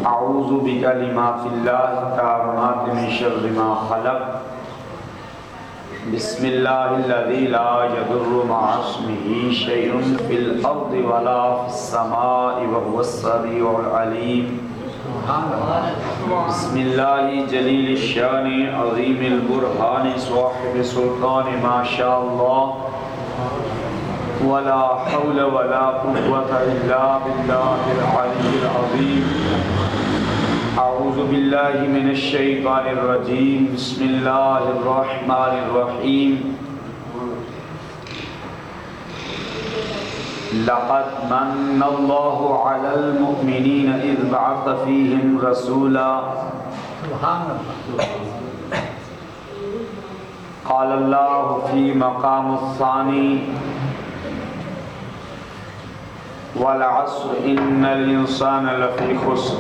اعوذ بکلمات اللہ التامات من شر ما خلق بسم اللہ الذی لا یضر مع اسمہ شیء فی الارض ولا فی السماء وهو السمیع العلیم بسم اللہ جلیل الشان عظیم البرہان صاحب سلطان ما شاء اللہ ولا حول ولا قوة إلا بالله العلي العظيم أعوذ بالله من الشيطان الرجيم بسم الله الرحمن الرحيم لقد من الله على المؤمنين إذ بعث فيهم رسولا قال الله في مقام الثاني والعصر ان الانسان لفی خسر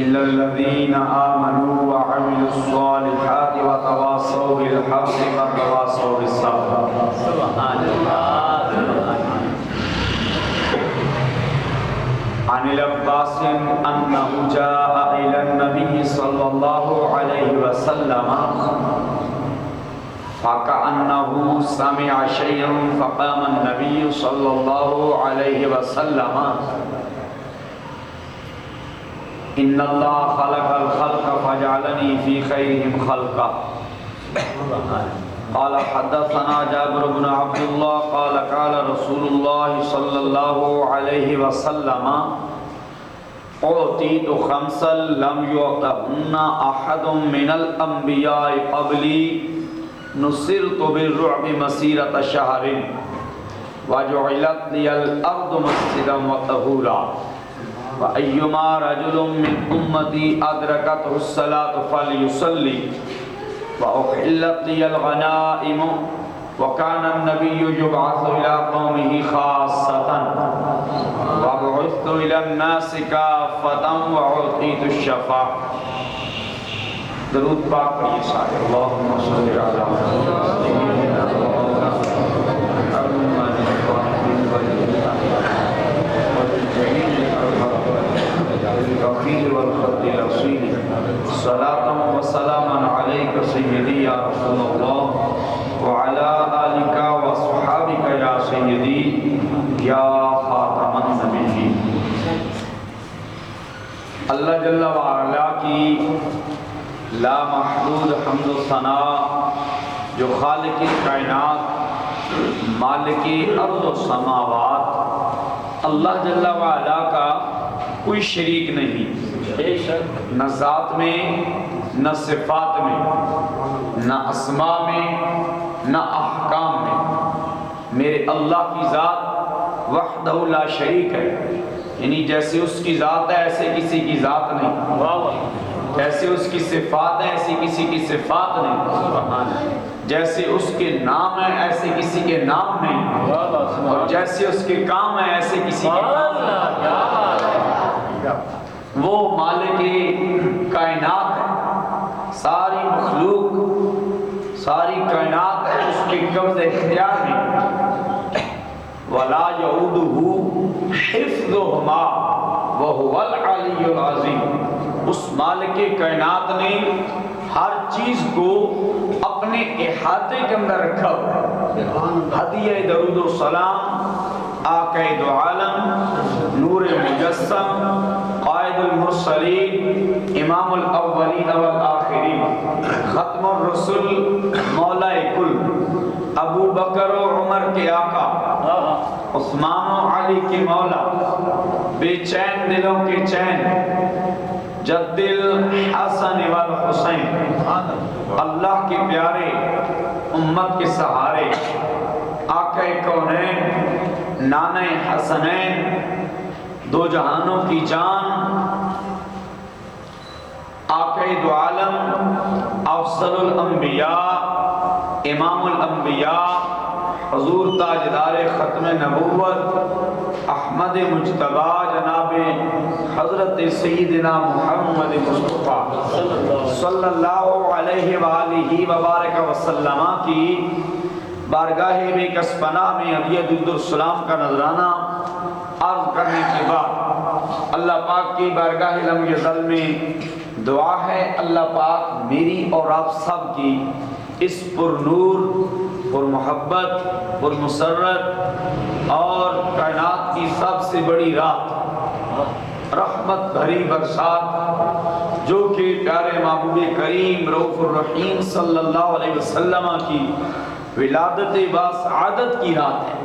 الا الذين آمنوا وعملوا الصالحات وتواصوا بالحق وتواصوا بالصبر. سبحان اللہ. عن العباس انه جاء الى النبي صلى الله عليه وسلم فَكَأَنَّهُ سَمِعَ شَيْئًا فَقَامَ النَّبِيُّ صَلَّى اللَّهُ عَلَيْهِ وَسَلَّمَ إِنَّ اللَّهَ خَلَقَ الْخَلْقَ فَجَعَلَنِي فِي خَيْرِهِمْ خَلْقًا. قال حدثنا جابر بن عبد الله قال قال رسول الله صلى الله عليه وسلم أعطيت خمسا لم يعطهن أحد من الأنبياء قبلي نصرت بالرعب مسيرة شهر وجعلت لي الأرض مسجدا وطهورا وأيما رجل من أمتي أدركته الصلاة فليصلي وأحلت لي الغنائم وكان النبي يبعث إلى قومه خاصة وبعثت إلى الناس كافة وأعطيت الشفاعة. درود پاک پڑھیے سارے. اللہم صلی علی سیدنا محمد الکفیل والخط الاصیل صلاة و سلاما علیک سیدی یا رسول اللہ وعلا آلک و صحابک یا سیدی یا خاتم النبیین. اللہ جل وعلا کی لا محدود حمد و ثنا جو خالق کائنات مالک ارض و سماوات اللہ جل وعلا کا کوئی شریک نہیں، نہ ذات میں نہ صفات میں نہ اسماء میں نہ احکام میں. میرے اللہ کی ذات وحدہ لا شریک ہے، یعنی جیسے اس کی ذات ہے ایسے کسی کی ذات نہیں، جیسے اس کی صفات ہیں ایسی کسی کی صفات نہیں، جیسے اس کے نام ہیں ایسے کسی کے نام نہیں، اور جیسے اس کے کام ہیں ایسے کسی کے کام نہیں. وہ مالک کائنات ہے، ساری مخلوق ساری کائنات ہے اس کے قبض اختیار میں. ولا یعودہ حفظہما وہو العلی العظیم. اس مالک کائنات نے ہر چیز کو اپنے احاطے کے اندر رکھا. ہدیہ درود و سلام آقا دو عالم نور مجسم قائد المرسلین امام الاولین والآخرین ختم الرسل مولا کل ابو بکر و عمر کے آقا عثمان و علی کے مولا بے چین دلوں کے چین جد الحسن والحسین اللہ کے پیارے امت کے سہارے آقا کونین نانا حسنین دو جہانوں کی جان آقا دو عالم افضل الانبیاء امام الانبیاء حضور تاجدار ختم نبوت احمد مجتبی جناب حضرت سیدنا محمد مصطفیٰ صلی اللہ علیہ وآلہ وبارک وسلم کی بارگاہ بے کس پناہ میں ابی عبدالسلام کا نذرانہ عرض کرنے کے بعد اللہ پاک کی بارگاہ لم یزل میں دعا ہے اللہ پاک میری اور آپ سب کی اس پر نور، پر محبت، پر مسرت اور کائنات کی سب سے بڑی رات، رحمت بھری برسات جو کہ پیارے محبوب کریم رؤوف الرحیم صلی اللہ علیہ وسلم کی ولادت باسعادت کی رات ہے۔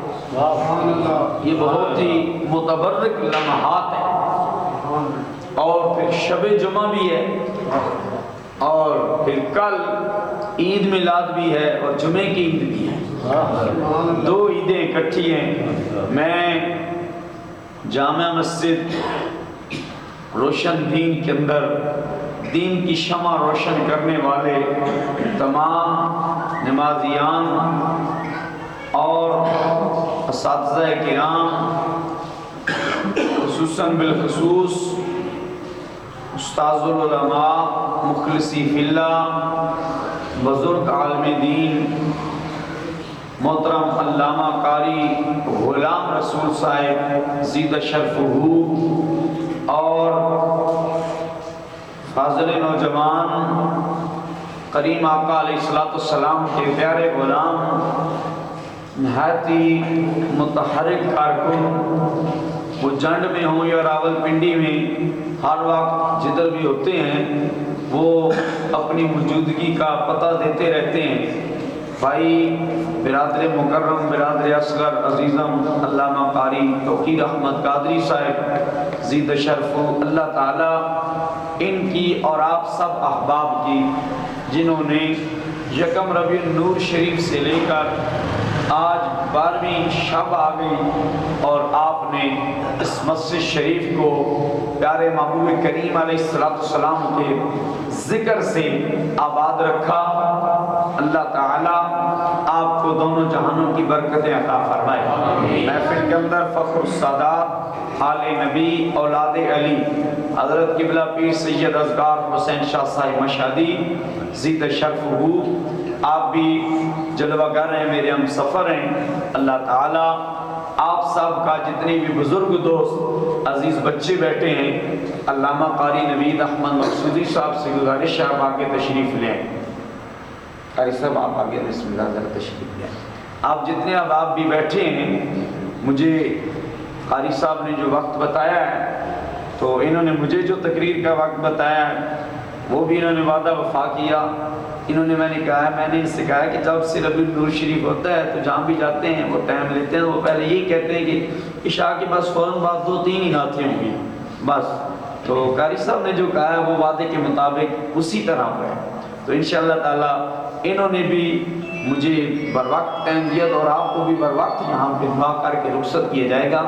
یہ بہت ہی متبرک لمحات ہیں، اور پھر شب جمعہ بھی ہے، اور پھر کل عید میلاد بھی ہے اور جمعے کی عید بھی ہے، دو عیدیں اکٹھی ہیں۔ میں جامع مسجد روشن دین کے اندر دین کی شمع روشن کرنے والے تمام نمازیان اور اساتذہ کرام، خصوصاً بالخصوص استاذ العلماء مخلصی فی اللہ بزرگ عالم دین محترم علامہ قاری غلام رسول صاحب زید شرفہ، اور فاضل نوجوان کریم آقا علیہ السلام کے پیارے غلام، نہایت ہی متحرک کارکن، وہ جنڈ میں ہوں یا راول پنڈی میں، ہر وقت جدھر بھی ہوتے ہیں وہ اپنی موجودگی کا پتہ دیتے رہتے ہیں۔ بھائی برادر مکرم، برادر اصغر عزیزم علامہ قاری توقیر احمد قادری صاحب زید شرف، اللہ تعالیٰ ان کی اور آپ سب احباب کی جنہوں نے یکم ربیع النور شریف سے لے کر آج 12ویں شب آ گئی اور آپ نے اس مسجد شریف کو پیارے محبوب کریم علیہ السلام کے ذکر سے آباد رکھا۔ اللہ تعالیٰ آپ کو دونوں جہانوں کی برکتیں عطا فرمائے۔ محفل کے اندر فخر السادات آل نبی اولاد علی حضرت قبلہ پیر سید اصغر حسین شاہ صاحب مشہدی زید شرف ہو، آپ بھی جلوہ گر ہیں، میرے ہم سفر ہیں۔ اللہ تعالیٰ آپ سب کا جتنے بھی بزرگ دوست عزیز بچے بیٹھے ہیں، علامہ قاری نوید احمد مقصودی صاحب سے گزارش ہے آپ آگے تشریف لیں۔ قاری صاحب آپ آگے بسم اللہ ذرا تشریف لیں۔ آپ جتنے احباب بھی بیٹھے ہیں، مجھے قاری صاحب نے جو وقت بتایا ہے تو انہوں نے مجھے جو تقریر کا وقت بتایا ہے وہ بھی انہوں نے وعدہ وفا کیا۔ انہوں نے، میں نے کہا ہے، میں نے ان سے کہا ہے کہ جب سے ربیع النور شریف ہوتا ہے تو جہاں بھی جاتے ہیں وہ ٹائم لیتے ہیں، وہ پہلے یہی کہتے ہیں کہ عشاء کے بس فوراً بعد 2-3 ہی نعتیں ہوں گی بس۔ تو قاری صاحب نے جو کہا ہے وہ وعدے کے مطابق اسی طرح ہوا ہے۔ تو انشاءاللہ تعالیٰ انہوں نے بھی مجھے بر وقت ٹائم دیا اور آپ کو بھی بر وقت یہاں پہ دعا کر کے رخصت کیا جائے گا۔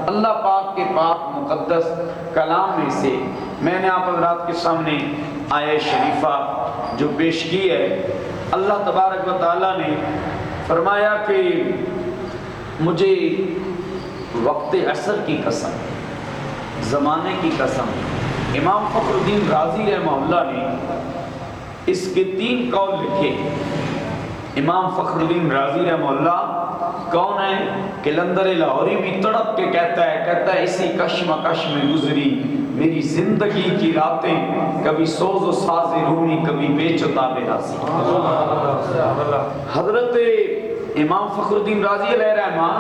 اللہ پاک کے پاک مقدس کلام میں سے میں نے آپ حضرات کے سامنے آیہ شریفہ جو پیش کی ہے، اللہ تبارک و تعالیٰ نے فرمایا کہ مجھے وقت عصر کی قسم، زمانے کی قسم۔ امام فخر الدین رازی رحمہ اللہ نے اس کے 3 قول لکھے۔ امام فخر الدین رازی رحمہ اللہ کون ہے؟ قلندر لاہوری بھی تڑپ کے کہتا ہے اسی کشمکش میں گزری میری زندگی کی راتیں، کبھی سوز و ساز رومی، کبھی بے چتاب راضی۔ حضرت امام فخر الدین رازی علیہ رحمہ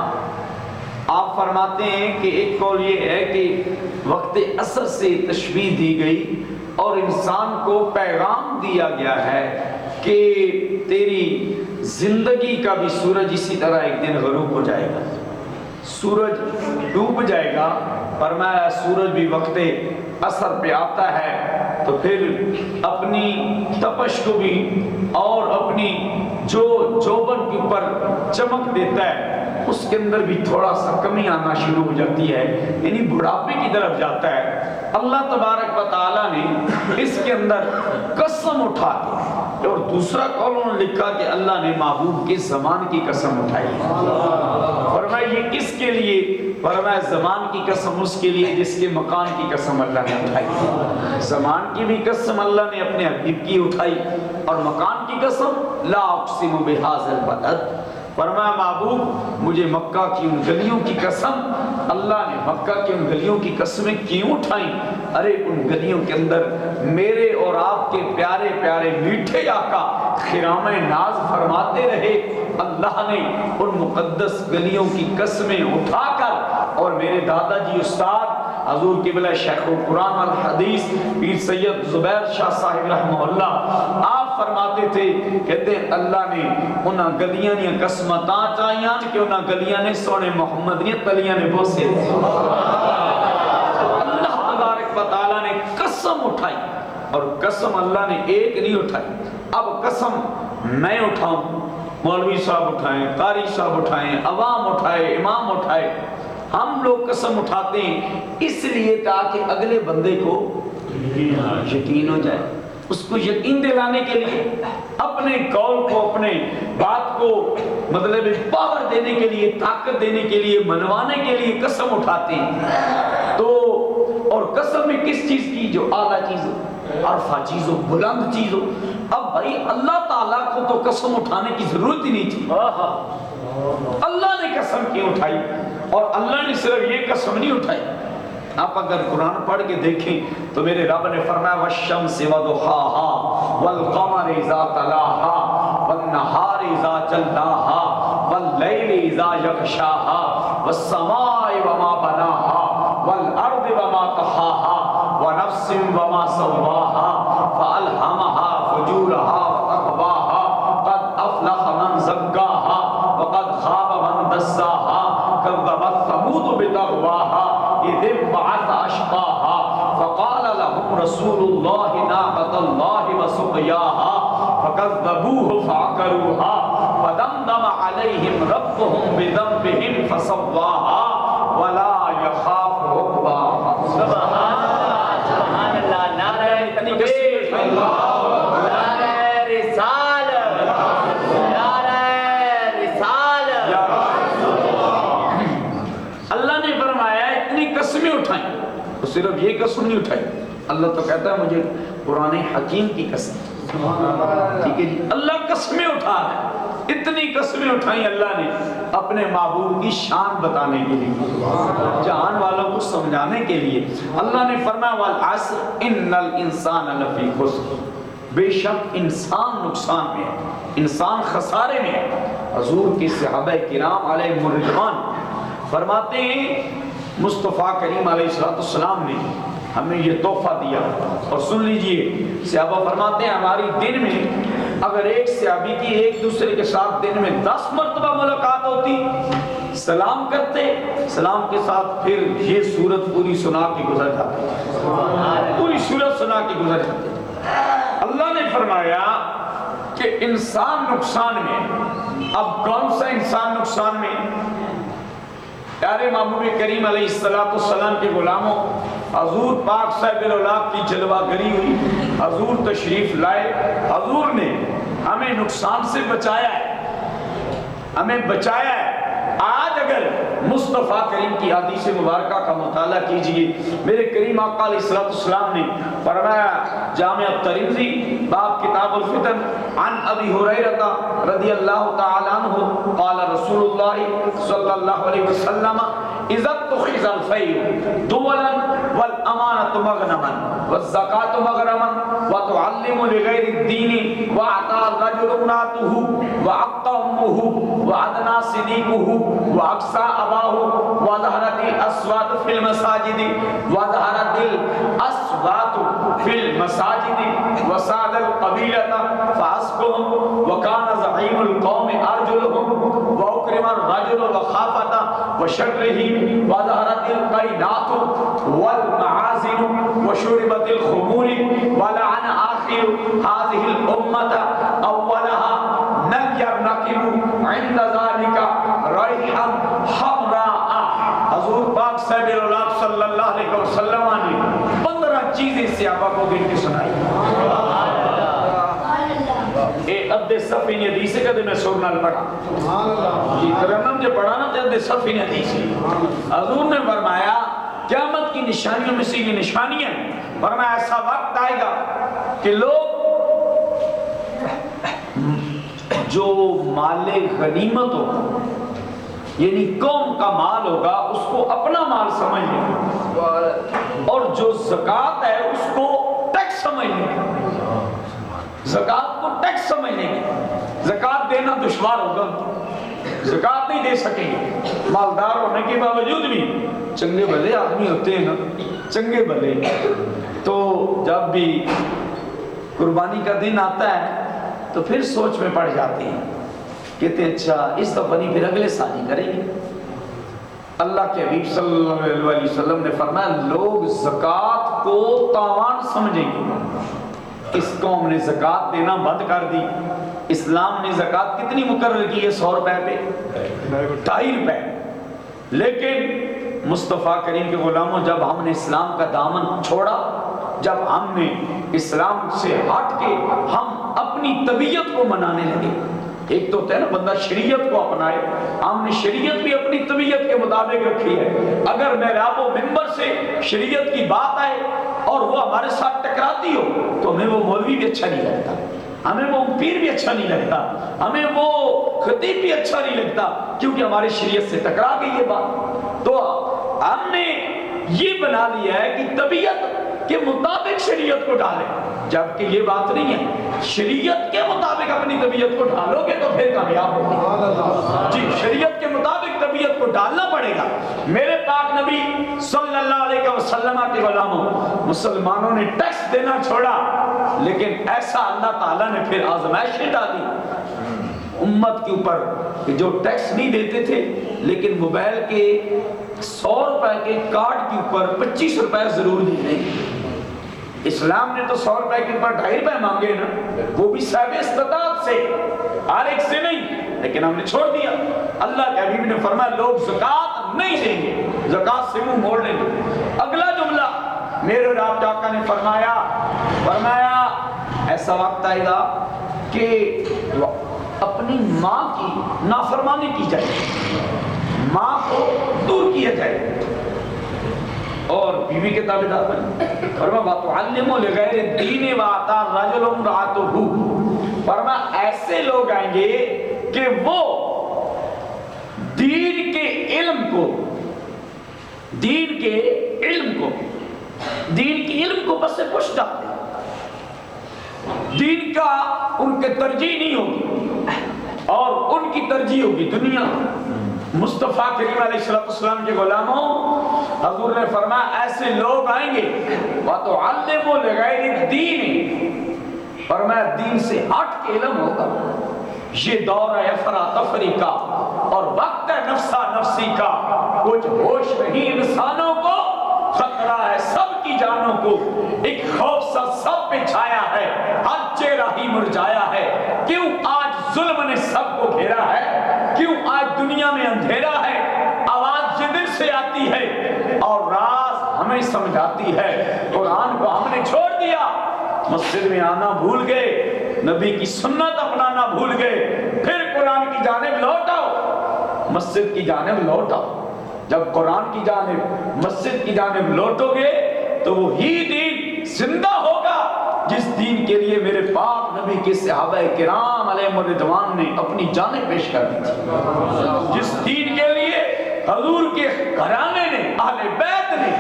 آپ فرماتے ہیں کہ ایک قول یہ ہے کہ وقت عصر سے تشبیہ دی گئی اور انسان کو پیغام دیا گیا ہے کہ تیری زندگی کا بھی سورج اسی طرح ایک دن غروب ہو جائے گا، سورج ڈوب جائے گا۔ فرمایا سورج بھی وقت عصر پہ آتا ہے تو پھر اپنی تپش کو بھی اور اپنی جو جوبن کے اوپر چمک دیتا ہے اس کے اندر بھی تھوڑا سا کمی آنا شروع ہو جاتی ہے، یعنی بڑھاپے کی طرف جاتا ہے۔ اللہ تبارک و تعالیٰ نے اس کے اندر قسم اٹھا دی، اور دوسرا قول انہوں نے لکھا کہ اللہ نے محبوب کے زمان کی قسم اٹھائی۔ فرمایا یہ کس کے لیے؟ فرمایا زمان کی قسم اس کے لیے جس کے مکان کی قسم اللہ نے اٹھائی۔ زمان کی بھی قسم اللہ نے اپنے حبیب کی اٹھائی، اور مکان کی قسم لا اقسم بہذا البلد، فرمایا محبوب مجھے مکہ کی ان گلیوں کی قسم، اللہ نے مکہ کی ان گلیوں کی قسمیں کیوں اٹھائیں؟ ارے ان گلیوں کے اندر میرے اور آپ کے پیارے پیارے میٹھے آقا خرام ناز فرماتے رہے، اللہ نے ان مقدس گلیوں کی قسمیں اٹھا کر اور میرے دادا جی استاد حضور قبلہ شیخ القرآن الحدیث پیر سید زبیر شاہ صاحب رحمہ اللہ آپ فرماتے تھے، کہتے ہیں اللہ نے انہاں گلیاں نے قسمتاں چاہیاں کہ انہاں گلیاں نے سونے محمد نے تلیاں نے بوسے اللہ تبارک و تعالیٰ نے قسم اٹھائی، اور قسم اللہ نے ایک نہیں اٹھائی، اب قسم میں اٹھاؤں، مولوی صاحب اٹھائیں، قاری صاحب اٹھائیں، عوام اٹھائے، امام اٹھائے، ہم لوگ قسم اٹھاتے ہیں اس لیے تاکہ اگلے بندے کو یقین ہو جائے، اس کو یقین دلانے کے لیے، اپنے قول کو، اپنے بات کو مطلب پاور دینے کے لیے، طاقت دینے کے لیے، منوانے کے لیے قسم اٹھاتے ہیں۔ تو اور قسم میں کس چیز کی؟ جو اعلیٰ چیز ہو، عرفہ چیز ہو، بلند چیز ہو۔ اب بھائی اللہ تعالیٰ کو تو قسم اٹھانے کی ضرورت ہی نہیں تھی، اللہ نے قسم کیوں اٹھائی؟ اور اللہ نے صرف یہ قسم نہیں اٹھائی، آپ اگر قرآن پڑھ کے دیکھیں تو میرے رب نے فرمایا والشمس وضحاها والقمر اذا تلاها والنہار اذا جلاها واللیل اذا یغشاها والسماء وما بناها والارض وما طحاها ونفس وما سواها فألهمها فجورها وتقواها قد افلح من زکاها وقد خاب من دساها كذبت ثمود بطغواها إذ انبعث أشقاها فقال لهم رسول الله ناقة الله وسقياها فكذبوه فعقروها فدمدم عليهم ربهم بذنبهم فسواها ولا يخاف عقباها۔ سبحان اللہ، سبحان اللہ، نعرہ تکبیر، نعرہ رسالت، نعرہ رسالت۔ اللہ نے فرمایا اتنی قسمیں اٹھائیں، تو صرف یہ قسم نہیں اٹھائی، اللہ تو کہتا ہے مجھے قرآن حکیم کی قسم، ٹھیک ہے جی، اللہ قسمیں اٹھا رہا ہے، اتنی قسمیں اٹھائیں اللہ نے اپنے محبوب کی شان بتانے کے لیے، جہان والوں کو سمجھانے کے لیے۔ اللہ نے فرمایا والعصر ان الانسان لفی خسر، بے شک انسان نقصان میں ہے، انسان خسارے میں ہے۔ حضور کے صحابہ کرام علیہ الرضوان فرماتے ہیں مصطفیٰ کریم علیہ السلام نے ہمیں یہ تحفہ دیا، اور سن لیجئے صحابہ فرماتے ہیں ہماری دن میں اگر ایک صحابی کی ایک دوسرے کے ساتھ دن میں 10 مرتبہ ملاقات ہوتی، سلام کرتے، سلام کے ساتھ پھر یہ سورت پوری سنا کے گزر جاتی، پوری سورت سنا کے گزر جاتی۔ اللہ نے فرمایا کہ انسان نقصان میں، اب کون سا انسان نقصان میں؟ پیارے محبوب کریم علیہ السلام کے غلاموں، حضور پاک صاحب الاولاد کی جلوہ گری ہوئی، حضور تشریف لائے، حضور نے ہمیں نقصان سے بچایا ہے، ہمیں بچایا ہے۔ آج اگر مصطفیٰ کریم کی حدیث مبارکہ کا مطالعہ کیجئے، میرے کریم آقا علیہ السلام نے فرمایا جامع الترمذی باب کتاب الفتن عن ابی ہریرہ رضی اللہ تعالی عنہ قال رسول اللہ صلی اللہ علیہ وسلم اذا اتخذ الفیء دولا والامانة مغنما والزکاة مغرما وتعلم لغیر الدین واعطى الرجل امراته وعق امه وعدنا صديقه واقصى اباه وظهرت الاصوات في المساجد وظهرت الاصوات في المساجد وساد القبيلة فاسقهم وكان زعيم القوم ارجلهم واكرم الرجل وخافة وشره وظهرت القينات والمعازن وشربت الخمور ولعن آخر هذه الأمة أولها نكب عند ذلك ريحا حمراء۔ حضور پاک صاحب الاولاد صلی اللہ علیہ وسلم نے 15 چیزیں صحابہ کو گن کے سنائی۔ اے ادھے صفی نے حدیث کدے میں سور نال پڑھا، جی ترنم جو پڑھا نا تے ادھے صفی نے حدیث، حضور نے فرمایا قیامت کی نشانیوں میں سے یہ نشانیاں ہیں، فرمایا ایسا وقت آئے گا کہ لوگ جو مال غنیمت ہوگا یعنی قوم کا مال ہوگا اس کو اپنا مال سمجھ لیں، اور جو زکوٰۃ ہے اس کو ٹیکس سمجھ لیں، زکوٰۃ کو ٹیکس سمجھ لیں گے، زکوٰۃ دینا دشوار ہوگا، زکوٰۃ نہیں دے سکیں گے، مالدار ہونے کے باوجود بھی چنگے بھلے آدمی ہوتے ہیں نا، چنگے بھلے، تو جب بھی قربانی کا دن آتا ہے تو پھر سوچ میں پڑ جاتے ہیں، کہتے ہیں اچھا اس دفعہ نہیں پھر اگلے سال ہی کریں گے۔ اللہ کے حبیب صلی اللہ علیہ وسلم نے فرمایا لوگ زکوٰۃ کو تاوان سمجھیں گے، اس قوم نے زکوٰۃ دینا بند کر دی۔ اسلام نے زکوٰۃ کتنی مقرر کی ہے؟ 100 روپے پہ 2.5 روپے، لیکن مصطفیٰ کریم کے غلاموں جب ہم نے اسلام کا دامن چھوڑا، جب ہم نے اسلام سے ہٹ کے ہم اپنی طبیعت کو منانے لگے، ایک تو ہوتا ہے نا بندہ شریعت کو اپنائے، ہم نے شریعت بھی اپنی طبیعت کے مطابق رکھی ہے۔ اگر محراب و منبر سے شریعت کی بات آئے اور وہ ہمارے ساتھ ٹکراتی ہو تو ہمیں وہ مولوی بھی اچھا نہیں لگتا، ہمیں وہ پیر بھی اچھا نہیں لگتا، ہمیں وہ خطیب بھی اچھا نہیں لگتا، کیونکہ ہماری شریعت سے ٹکرا گئی یہ بات۔ تو ہم نے یہ بنا لیا ہے کہ طبیعت کے مطابق شریعت کو ڈالیں، جبکہ یہ بات نہیں ہے، شریعت کے مطابق اپنی طبیعت کو ڈالو گے تو پھر کامیاب ہوگی۔ جی شریعت کے مطابق طبیعت کو ڈالنا پڑے گا۔ میرے پاک نبی صلی اللہ علیہ وسلم کے غلاموں، مسلمانوں نے ٹیکس دینا چھوڑا، لیکن ایسا اللہ تعالیٰ نے پھر آزمائشیں ڈالی امت کے اوپر کہ جو ٹیکس نہیں دیتے تھے لیکن موبائل کے 100 روپے کے کارڈ کے اوپر 25 روپے ضرور دے دیں۔ اسلام نے تو 100 روپے کے اوپر 2.5 روپے مانگے نا، وہ بھی صاحب استطاعت سے، ہر ایک سے نہیں، لیکن ہم نے چھوڑ دیا۔ اللہ کے حبیب نے فرمایا لوگ زکوٰۃ نہیں دیں گے، زکوٰۃ سے منہ موڑ لیں گے۔ اگلا جملہ میرے اور آپ آقا نے فرمایا ایسا وقت آئے گا کہ اپنی ماں کی نافرمانی کی جائے، ماں کو دور کیا جائے اور بیوی کے تابع دار بنے۔ فرمایا وَتُعَلِّمُ لِغَيْرِ الدِّينِ وَأَتَى الرَّجُلُ امْرَأَتَهُ، فرمایا ایسے لوگ آئیں گے کہ وہ دین کے علم کو بس سے پوچھ ڈالتے، دین کا ان کے ترجیح نہیں ہوگی اور ان کی ترجیح ہوگی دنیا۔ مصطفیٰ کریم علیہ السلام کے غلاموں، حضور نے فرمایا ایسے لوگ آئیں گے وَتُعَلِّمُ لِغَيْرِ الدِّينِ، فرمایا دین سے ہٹ کے علم ہوگا۔ یہ دور ہے افراتفری کا اور وقت ہے نفسا نفسی کا، کچھ ہوش نہیں انسانوں کو، خطرہ ہے سب کی جانوں کو، ایک خوف سا سب پہ چھایا ہے، ہر چہرہ ہی مرجھایا ہے، کیوں آج ظلم نے سب کو گھیرا ہے، کیوں آج دنیا میں اندھیرا ہے، آواز جدر سے آتی ہے اور راز ہمیں سمجھاتی ہے۔ قرآن کو ہم نے چھوڑ دیا، مسجد میں آنا بھول گئے، نبی کی سنت اپنانا بھول گئے، پھر قرآن کی جانب لوٹ آؤ، مسجد کی جانب لوٹ آؤ۔ جب قرآن کی جانب مسجد کی جانب لوٹو گے تو وہی دین زندہ ہوگا جس دین کے لیے میرے پاک نبی کے صحابہ کرام علیہم الرضوان نے اپنی جانیں پیش کر دی تھی، جس دین کے لیے حضور کے گھرانے نے، اہل بیت نے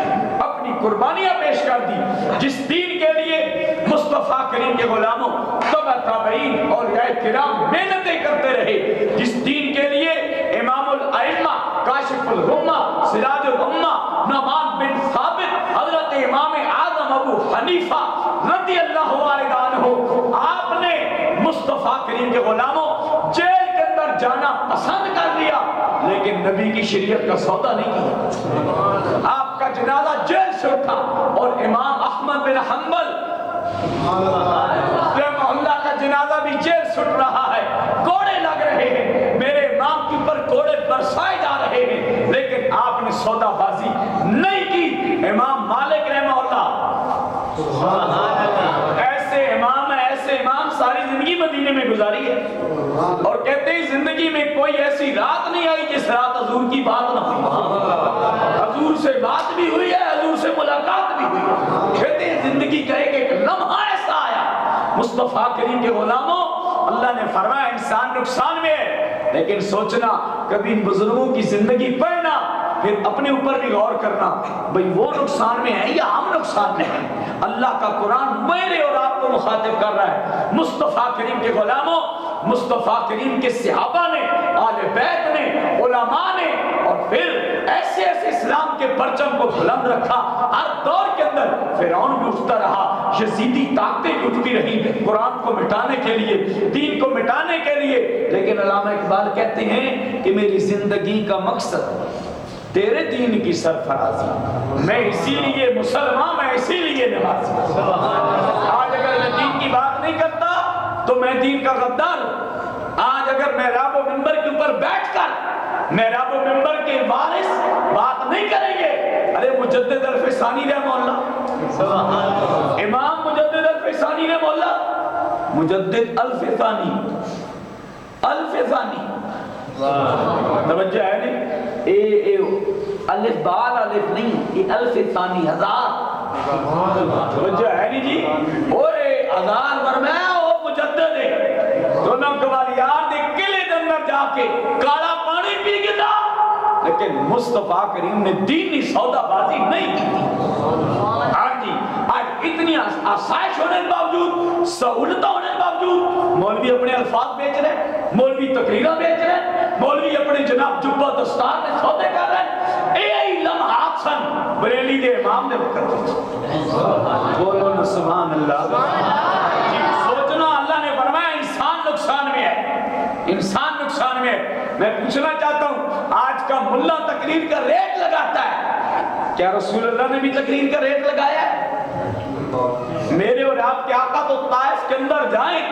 اپنی قربانیاں پیش کر دی، جس دین کے لیے مصطفیٰ کریم کے غلاموں تبع تابعین اور کرام محنتیں کرتے رہے، جس دین کے لیے امام الائمہ کاشف الغمہ سراج الامہ نعمان بن ثابت حضرت امام اعظم ابو حنیفہ رضی اللہ عنہ، آپ نے مصطفیٰ کریم کے غلاموں جیل کے اندر جانا پسند کر لیا لیکن نبی کی شریعت کا سودا نہیں کیا۔ آپ کا جنازہ جیل سے اٹھا اور امام احمد بن حنبل رحمہ اللہ کا جنازہ بھی جیل سے اٹھ رہا ہے، کوڑے لگ رہے ہیں، میرے امام کے اوپر کوڑے برسائے جا رہے ہیں، لیکن آپ نے سودا بازی نہیں کی۔ امام مالک رحمہ اللہ ایسے امام ساری زندگی مدینے میں گزاری ہے اور کہتے ہیں زندگی میں کوئی ایسی رات نہیں آئی جس رات حضور کی بات نہ ہوئی، حضور سے بات بھی ہوئی ہے، حضور سے ملاقات بھی ہوئی ہے، کہتے ہیں زندگی کا ایک لمحہ ایسا آیا مصطفیٰ کریم کے غلاموں اللہ نے فرمایا انسان نقصان میں ہے، لیکن سوچنا کبھی ان بزرگوں کی زندگی پڑھنا، پھر اپنے اوپر بھی غور کرنا، بھئی وہ نقصان میں ہے یا ہم نقصان میں ہیں۔ اللہ کا قرآن میرے اور آپ کو مخاطب کر رہا ہے۔ مصطفیٰ کریم کے غلاموں، مصطفیٰ کریم کے صحابہ نے، آل بیت نے، علماء نے، اور پھر ایسے ایسے اسلام کے پرچم کو بلند رکھا۔ ہر دور کے اندر فرعون بھی اٹھتا رہا، یزیدی طاقتیں بھی اٹھتی رہی قرآن کو مٹانے کے لیے، دین کو مٹانے کے لیے، لیکن علامہ اقبال کہتے ہیں کہ میری زندگی کا مقصد تیرے دین کی سرفرازی، میں اسی لیے مسلمان، میں اسی لیے نمازی۔ آج اگر میں دین کی بات نہیں کرتا تو میں دین کا غدار ہوں۔ آج اگر محراب و منبر کے اوپر بیٹھ کر محراب و منبر کے وارث بات نہیں کریں گے، ارے مجدد الفسانی رحمہ اللہ، امام مجدد الفسانی رحمہ اللہ، مجدد الفسانی، الفسانی توجہ ہے نہیں، الف بال الف نہیں، یہ الف ثانی، ہزار، توجہ ہے نہیں جی، اوے ہزار فرمایا وہ مجدد ہے، دونوں قوالیار دے قلعے دے اندر جا کے کالا پانی پی کے دا، لیکن مصطفیٰ کریم نے دینی سودا بازی نہیں کی تھی۔ آج جی آج اتنی آسائش ہونے کے باوجود، سہولتوں ہونے کے باوجود مولوی اپنے الفاظ بیچ رہے، مولوی تقریرہ بیچ رہے، مولوی اپنے جناب جبہ دستار میں سودے کر رہے ہیں۔ اے لمحات سن بریلی دے امام نے وقت بولو نا سبحان اللہ۔ سوچنا اللہ نے فرمایا انسان نقصان میں ہے، انسان نقصان میں ہے۔ میں پوچھنا چاہتا ہوں آج کا ملا تقریر کا ریٹ لگاتا ہے، کیا رسول اللہ نے بھی تقریر کا ریٹ لگایا ہے؟ میرے اور آپ کے آقا تو طائف کے اندر جائیں،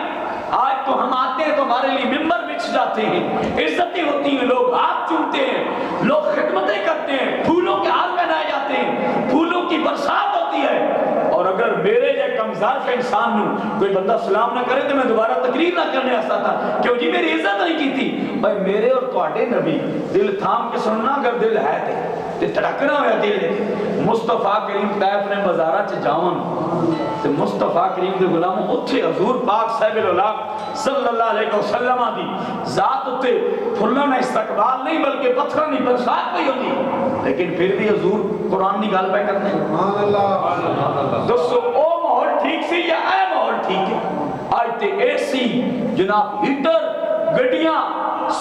آج تو ہم آتے ہیں تو ہمارے لیے ممبر بچھ جاتے ہیں، عزتیں ہوتی ہیں، لوگ ہاتھ چومتے ہیں، لوگ خدمتیں کرتے ہیں، پھولوں کے ہار پہنائے جاتے ہیں، پھولوں کی برسات ہوتی ہے، اور اگر میرے جے کمزار کا انسان ہوں کوئی بندہ سلام نہ کرے تو میں دوبارہ تقریر نہ کرنے آستا تھا، کیوں جی میری عزت نہیں کی تھی۔ بھائی میرے اور تواڈے نبی دل تھام کے سننا، اگر دل ہے تے تھڑکنا ہوا دل ہے۔ مصطفیٰ کریم طائف نے بازاراں چ جاون تے مصطفیٰ کریم دے غلاموں اتھے حضور پاک صاحب الاولاق صلی اللہ علیہ وسلم دی ذات اتے پھلاں دا استقبال نہیں بلکہ پتھراں دی برسات پئی ہوندی، لیکن پھر بھی حضور قرآن دی گل پہ کرتے ہیں۔ سبحان اللہ۔ دوستو او ماحول ٹھیک سی یا اے ماحول ٹھیک ہے؟ آج تے اے سی جناب ہیٹر، گڈیاں،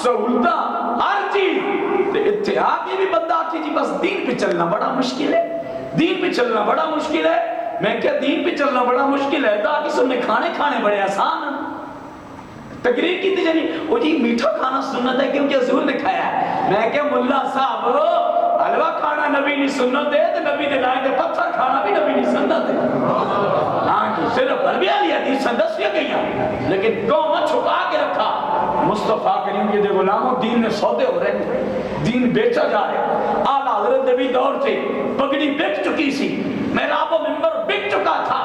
سہولتاں، ہر چیز تے اتھے آ کے بھی بندہ آکھی جی بس دین پہ چلنا بڑا مشکل ہے، دین پہ چلنا بڑا مشکل ہے۔ میں کیا دین پہ چلنا بڑا مشکل ہے؟ دا کس نے کھانے بڑے آسان ہیں۔ تقریر کی تھی جانی وہ جی میٹھا کھانا سنت ہے کیونکہ حضور نے کھایا ہے۔ میں کیا ملا صاحب حلوہ کھانا نبی نہیں سنت ہے تو نبی نے لائے تھے پتھر کھانا بھی نبی نہیں سنت ہے۔ ہاں جی صرف بلبیاں لیا حدیث سندس کیا گئی ہیں، لیکن قوم چھپا کے رکھا۔ مصطفیٰ کریم کے دے غلاموں دین میں سودے ہو رہے ہیں، دین بیچا جا رہا ہے۔ آل حضرت نبی دور سے پگڑی بک چکی سی، محراب و منبر بک چکا تھا،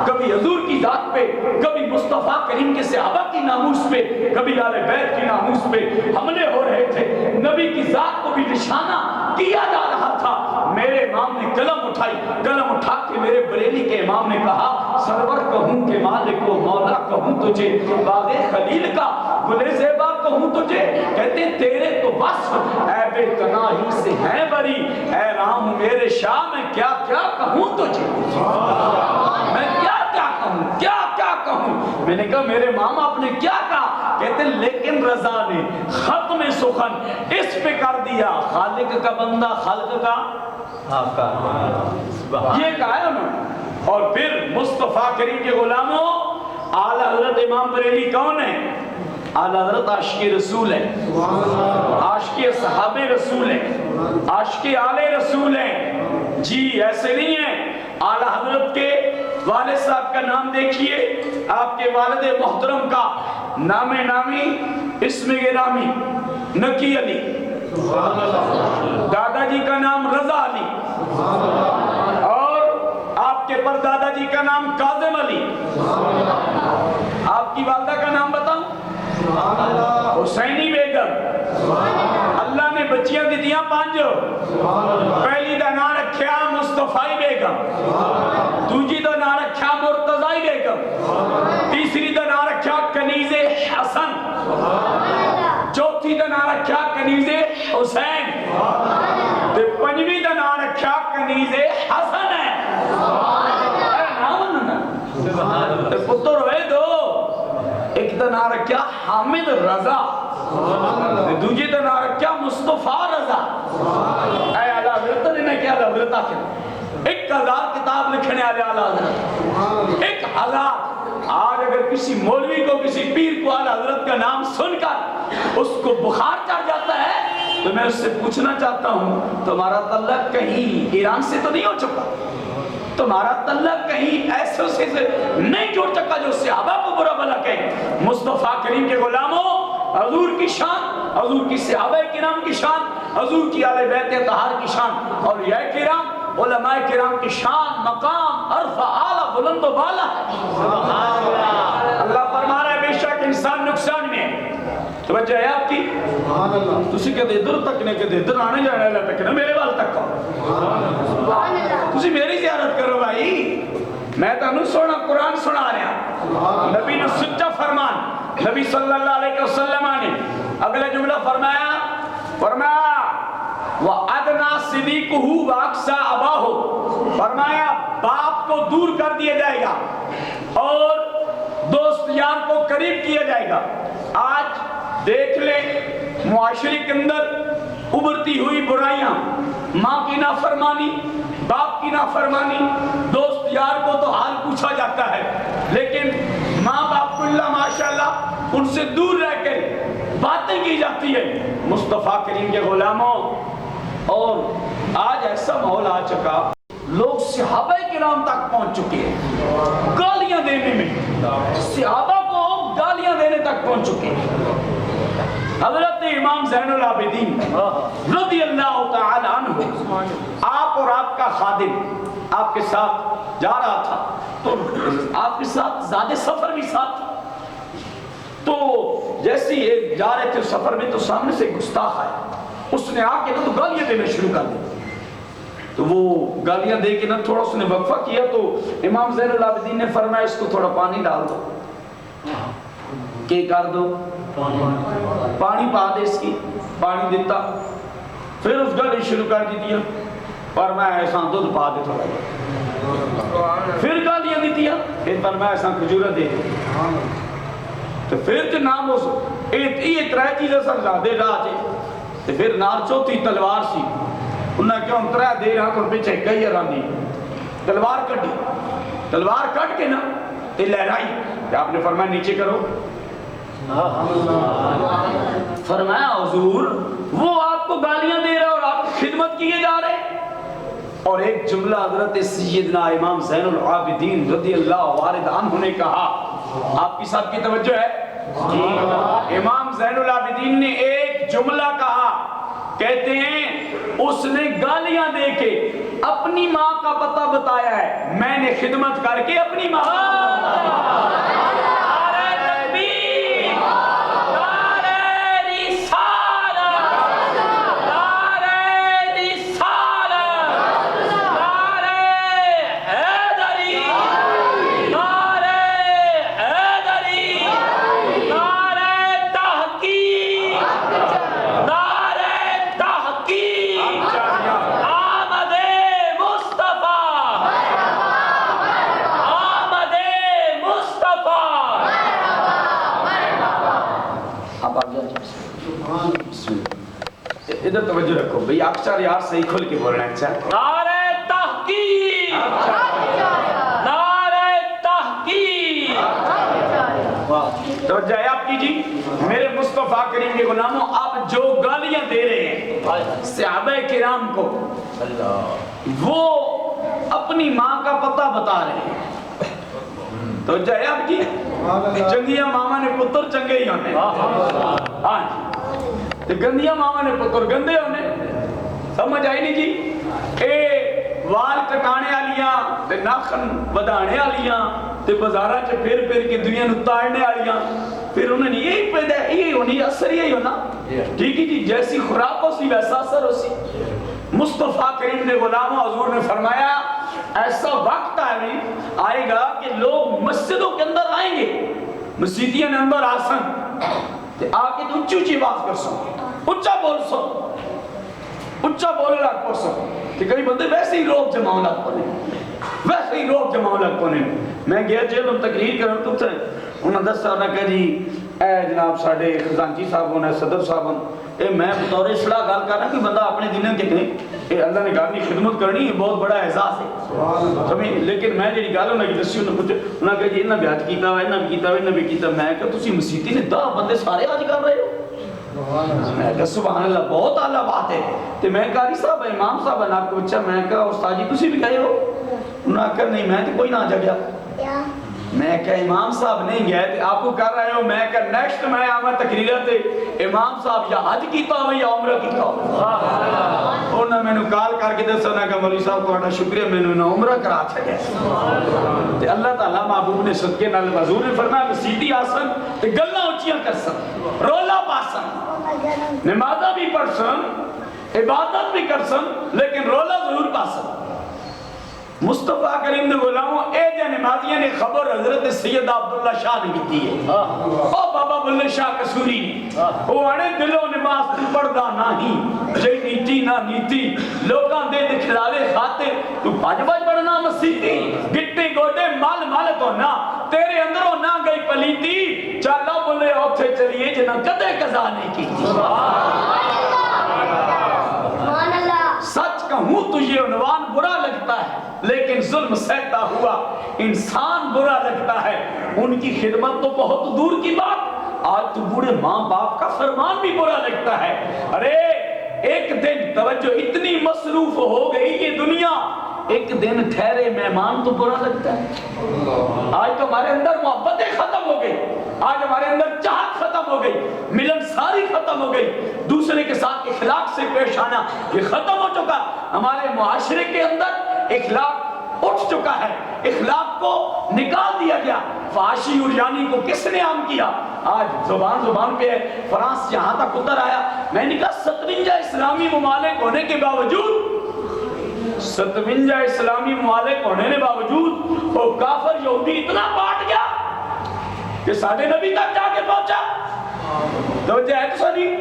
کبھی حضور کی ذات پہ، کبھی مصطفیٰ کریم کے صحابہ کی ناموس پہ، کبھی آل بیت کی ناموس پہ حملے ہو رہے تھے، نبی کی ذات کو بھی نشانہ کیا جا رہا تھا۔ میرے امام نے قلم اٹھائی، قلم اٹھا کے میرے بریلی کے امام نے کہا سرور کہوں کہ مالک و مولا کہوں تجھے، باغ خلیل کا گلے زیبا کہوں تجھے، کہتے تیرے تو بس عیب تناہی سے ہے بری، اے رام میرے شاہ میں کیا کیا کہوں تجھے، میں کیا کیا کہوں، کیا کیا کہوں۔ میں نے کہا میرے ماما آپ نے کیا کہا؟ کہتے لیکن رضا نے ختم سخن اس پہ کر دیا، خالق کا بندہ خلق کا آقا، یہ کہا ہے انہوں نے۔ اور پھر مصطفیٰ کریم کے غلاموں اعلیٰ حضرت امام بریلی کون ہے؟ اعلیٰ حضرت عاشق رسول ہے، عاشق صحاب رسول ہے، عاشق آل رسول ہیں جی، ایسے نہیں ہیں۔ اعلیٰ حضرت کے والد صاحب کا نام دیکھیے، آپ کے والد محترم کا نام نامی اسم گرامی نکی علی، دادا جی کا نام رضا علی، اور آپ کے پردادا جی کا نام کاظم علی، آپ کی والدہ کا نام بتاؤں؟ حسینی بیگم۔ اللہ نے بچیاں دی دیاں پانچو، پہلی دا نام رکھیا مصطفی بیگم، دوجی دا نام رکھیا مرتضی بیگم، تیسری دا نام رکھیا کنیز حسن، چوتھی دا نام رکھیا کنیز حسین، تے پنجویں دا نام رکھیا کنیز حسن ہے۔ تے پتر ہوئے دو، ایک دا نام رکھیا حامد رضا، دوجی دا نام رکھیا مصطفیٰ رضا۔ اے اللہ حضرت نے کیا حضرت آخر 1000 کتاب لکھنے والے اعلیٰ حضرت، 1000۔ آج اگر کسی مولوی کو کسی پیر کو اعلیٰ حضرت کا نام سن کر اس کو بخار چڑھ جاتا ہے تو میں اس سے پوچھنا چاہتا ہوں تمہارا تعلق کہیں ایران سے تو نہیں ہو چکا؟ تمہارا تعلق کہیں ایسے سے نہیں جوڑ چکا جو صحابہ کو برا بھلا کہیں؟ مصطفیٰ کریم کے غلاموں، حضور کی شان، حضور کی صحابہ کرام کی شان، حضور کی آل بیت اطہار کی شان، اولیاء کرام، علماء کرام کی شان، مقام عرفہ اعلیٰ بلند و بالا ہے۔ اللہ فرما رہا ہے بے شک انسان نقصان میں ہے۔ توجہ ہے آپ کی؟ تسی کہتے ادھر تک نے کہتے ادھر آنے جانے اللہ تک نے میرے وال تک تسی میری زیارت کرو بھائی، میں تانوں سونا قرآن سنا رہا، نبی نے سچا فرمان، نبی صلی اللہ علیہ وسلم نے اگلا جملہ فرمایا وَأَدْنَا صِدِيقُهُ وَأَقْصَى أَبَاهُ، فرمایا باپ کو دور کر دیا جائے گا اور دوست یار کو قریب کیا جائے گا۔ آج دیکھ لیں معاشرے کے اندر ابھرتی ہوئی برائیاں، ماں کی نافرمانی، باپ کی نافرمانی، دوست یار کو تو حال پوچھا جاتا ہے، لیکن ماں باپ کو اللہ ماشاءاللہ ان سے دور رہ کر باتیں کی جاتی ہے۔ مصطفیٰ کریم کے غلاموں، اور آج ایسا ماحول آ چکا لوگ صحابہ کرام تک پہنچ چکے ہیں گالیاں دینے میں، صحابہ کو گالیاں دینے تک پہنچ چکے ہیں۔ حضرت امام زین العابدین رضی اللہ تعالی عنہ، آپ اور آپ کا خادم آپ کے ساتھ جا رہا تھا تو آپ کے ساتھ زیادہ سفر بھی ساتھ تھا، تو جیسے ہی جا رہے تھے سفر میں تو سامنے سے گستاخ آیا، اس نے آ کے نا تو گالیاں دینا شروع کر دی، تو وہ گالیاں دے کے نا تھوڑا اس نے وقفہ کیا تو امام زین العابدین نے فرمایا اس کو تھوڑا پانی ڈال دو، کہ کر دو پانی پا دے، اس کی پانی دیتا، پھر اس گالی شروع کر دی دیا، فرمایا ایسا دودھ پا دے تھوڑا، پھر گالیاں دیتی ہیں، پھر فرمایا ایسا کھجورہ دے دے، تو پھر جو نام اس یہ ترہ چیزیں سب زیادہ راہ جے، تو پھر نار چوتھی تلوار سی، انہوں نے کہا ہم ترہ دے رہا تو پیچھے کئی آرانی تلوار کٹی، تلوار کٹ کے نا یہ لہرائی، کہ آپ نے فرمایا نیچے کرو، فرمایا حضور وہ آپ کو گالیاں دے رہا اور آپ خدمت کیے جا رہے، اور ایک جملہ حضرت سیدنا امام زین العابدین رضی اللہ وارد عنہ نے کہا، آپ کی ساتھ کی توجہ ہے؟ امام زین العابدین نے ایک جملہ کہا، کہتے ہیں اس نے گالیاں دے کے اپنی ماں کا پتہ بتایا ہے، میں نے خدمت کر کے اپنی ماں ادھر توجہ رکھو بھئی، اکثر یار صحیح کھل کے بول رہے ہیں، اچھا نعرہ تحقیق، نعرہ تحقیق، توجہ ہے آپ کی جی میرے مصطفیٰ کریم کے غلاموں، آپ جو گالیاں دے رہے ہیں صحابہ کرام کو، وہ اپنی ماں کا پتہ بتا رہے ہیں، توجہ ہے آپ کی؟ چنگیاں ماما نے پتر چنگے ہی ہونے، ہاں جی، گندیاں ماما نے پتر گندے ہونے، سمجھ آئی نہیں جی؟ اے وال کٹانے آلیاں تے ناخن بدانے آلیاں تے بزارہ چے پھر کے دنیا نتاڑنے آلیاں، پھر انہوں نے یہی پیدا ہے، یہی ہونی، اثر یہی ہونا، ٹھیک ہے جی، جیسی خوراک ہو سی ویسا اثر ہو سی۔ مصطفیٰ کریم نے غلاموں حضور نے فرمایا ایسا وقت آئے گا کہ لوگ مسجدوں کے اندر آئیں گے، مسجدیاں نے اندر آسن تے آ کے تو اونچی اونچی آواز کر سو، اونچا بول سو، اونچا بولے لگ پڑ سو کہ کئی بندے ویسے ہی روک جماؤ لگ پڑے، ویسے ہی روک جماؤ لگ پڑے۔ میں گیا جیل میں تقریر کرن تو انہوں نے دس سال کہا جی اے جناب ساڑھے خزانچی صاحب ہونا ہے، صدر صاحب ہونا، میں بطور اصلاح گال کرنا کہ بندہ اپنے دنوں کے کہیں اللہ نے گھر کی خدمت کرنی ہے، بہت بڑا احساس ہے، لیکن میں جی گل انہوں نے دسی، انہوں نے پوچھا، انہوں نے کہا جی انہوں نے بیعت کیتا ہوا، انہوں نے کیتا ہوا، انہوں نے کیتا، میں کہا تسی مسیتی نے 10 بندے سارے آج کر رہے ہو، میں کہا سبحان اللہ بہت اعلیٰ بات ہے۔ تو میں کہا قاری صاحب امام صاحب نے آپ کو بچہ، میں کہا استاد جی تسی بھی گئے ہو؟ انہوں نے کہا نہیں میں تو کوئی نہ جا گیا۔ میں کہا امام صاحب نہیں گئے تھے آپ کو کر رہے ہو؟ میں کہا نیکسٹ میں آمد تقریرہ تھے امام صاحب یا حج کیتا ہو یا عمرہ کیتا ہو۔ انہوں نے میں نے کال کر کے دسا، نہ کہا مولوی صاحب کو شکریہ میں نے عمرہ کرا چھڑیا۔ تے اللہ تعالیٰ محبوب نے صدقے نال حضور نے فرمایا مسیتی آسن تے گلاں اونچیاں کرسن، رولا پاسن، نمازاں بھی پڑھسن، عبادت بھی کرسن، لیکن رولا ضرور پاسن۔ مصطفیٰ کریم نے غلاموں اے جا نمازیاں نے خبر حضرت سید عبداللہ شاہ نے کی ہے، او بابا بلے شاہ کسوری نے، وہ آنے دلوں نماز تو پڑھدا نہیں، جئی نیتی نہ نیتی، لوگاں دے دکھلاوے خاطر تو بھاج بھاج پڑھنا مسیحی، گٹے گوڑے مال مال تو نہ، تیرے اندروں نہ گئی پلیتی، چالا بلے اوتھے چلیے جنہ کدے قضا نہیں کی۔ سچ کہوں تو یہ عنوان برا لگتا ہے، لیکن ظلم سہتا ہوا انسان برا لگتا ہے، ان کی خدمت تو بہت دور کی بات، آج تو بوڑھے ماں باپ کا فرمان بھی برا لگتا ہے۔ ارے ایک دن توجہ اتنی مصروف ہو گئی یہ دنیا، ایک دن ٹھہرے مہمان تو برا لگتا ہے۔ آج تو ہمارے اندر محبتیں ختم ہو گئی، آج ہمارے اندر چاہت ختم ہو گئی، ملن ساری ختم ہو گئی، دوسرے کے ساتھ اخلاق سے پیش آنا یہ ختم ہو چکا، ہمارے معاشرے کے اندر اخلاق اٹھ چکا ہے، اخلاق کو نکال دیا گیا۔ فحاشی اور یعنی کو کس نے عام کیا؟ آج زبان پہ ہے، فرانس یہاں تک اتر آیا۔ میں نے کہا 57 اسلامی ممالک ہونے کے باوجود، 57 اسلامی ممالک ہونے کے باوجود وہ کافر یہودی اتنا بانٹ گیا کہ ساڑھے نبی تک جا کے پہنچا۔ توجہ ہے تو صحیح؟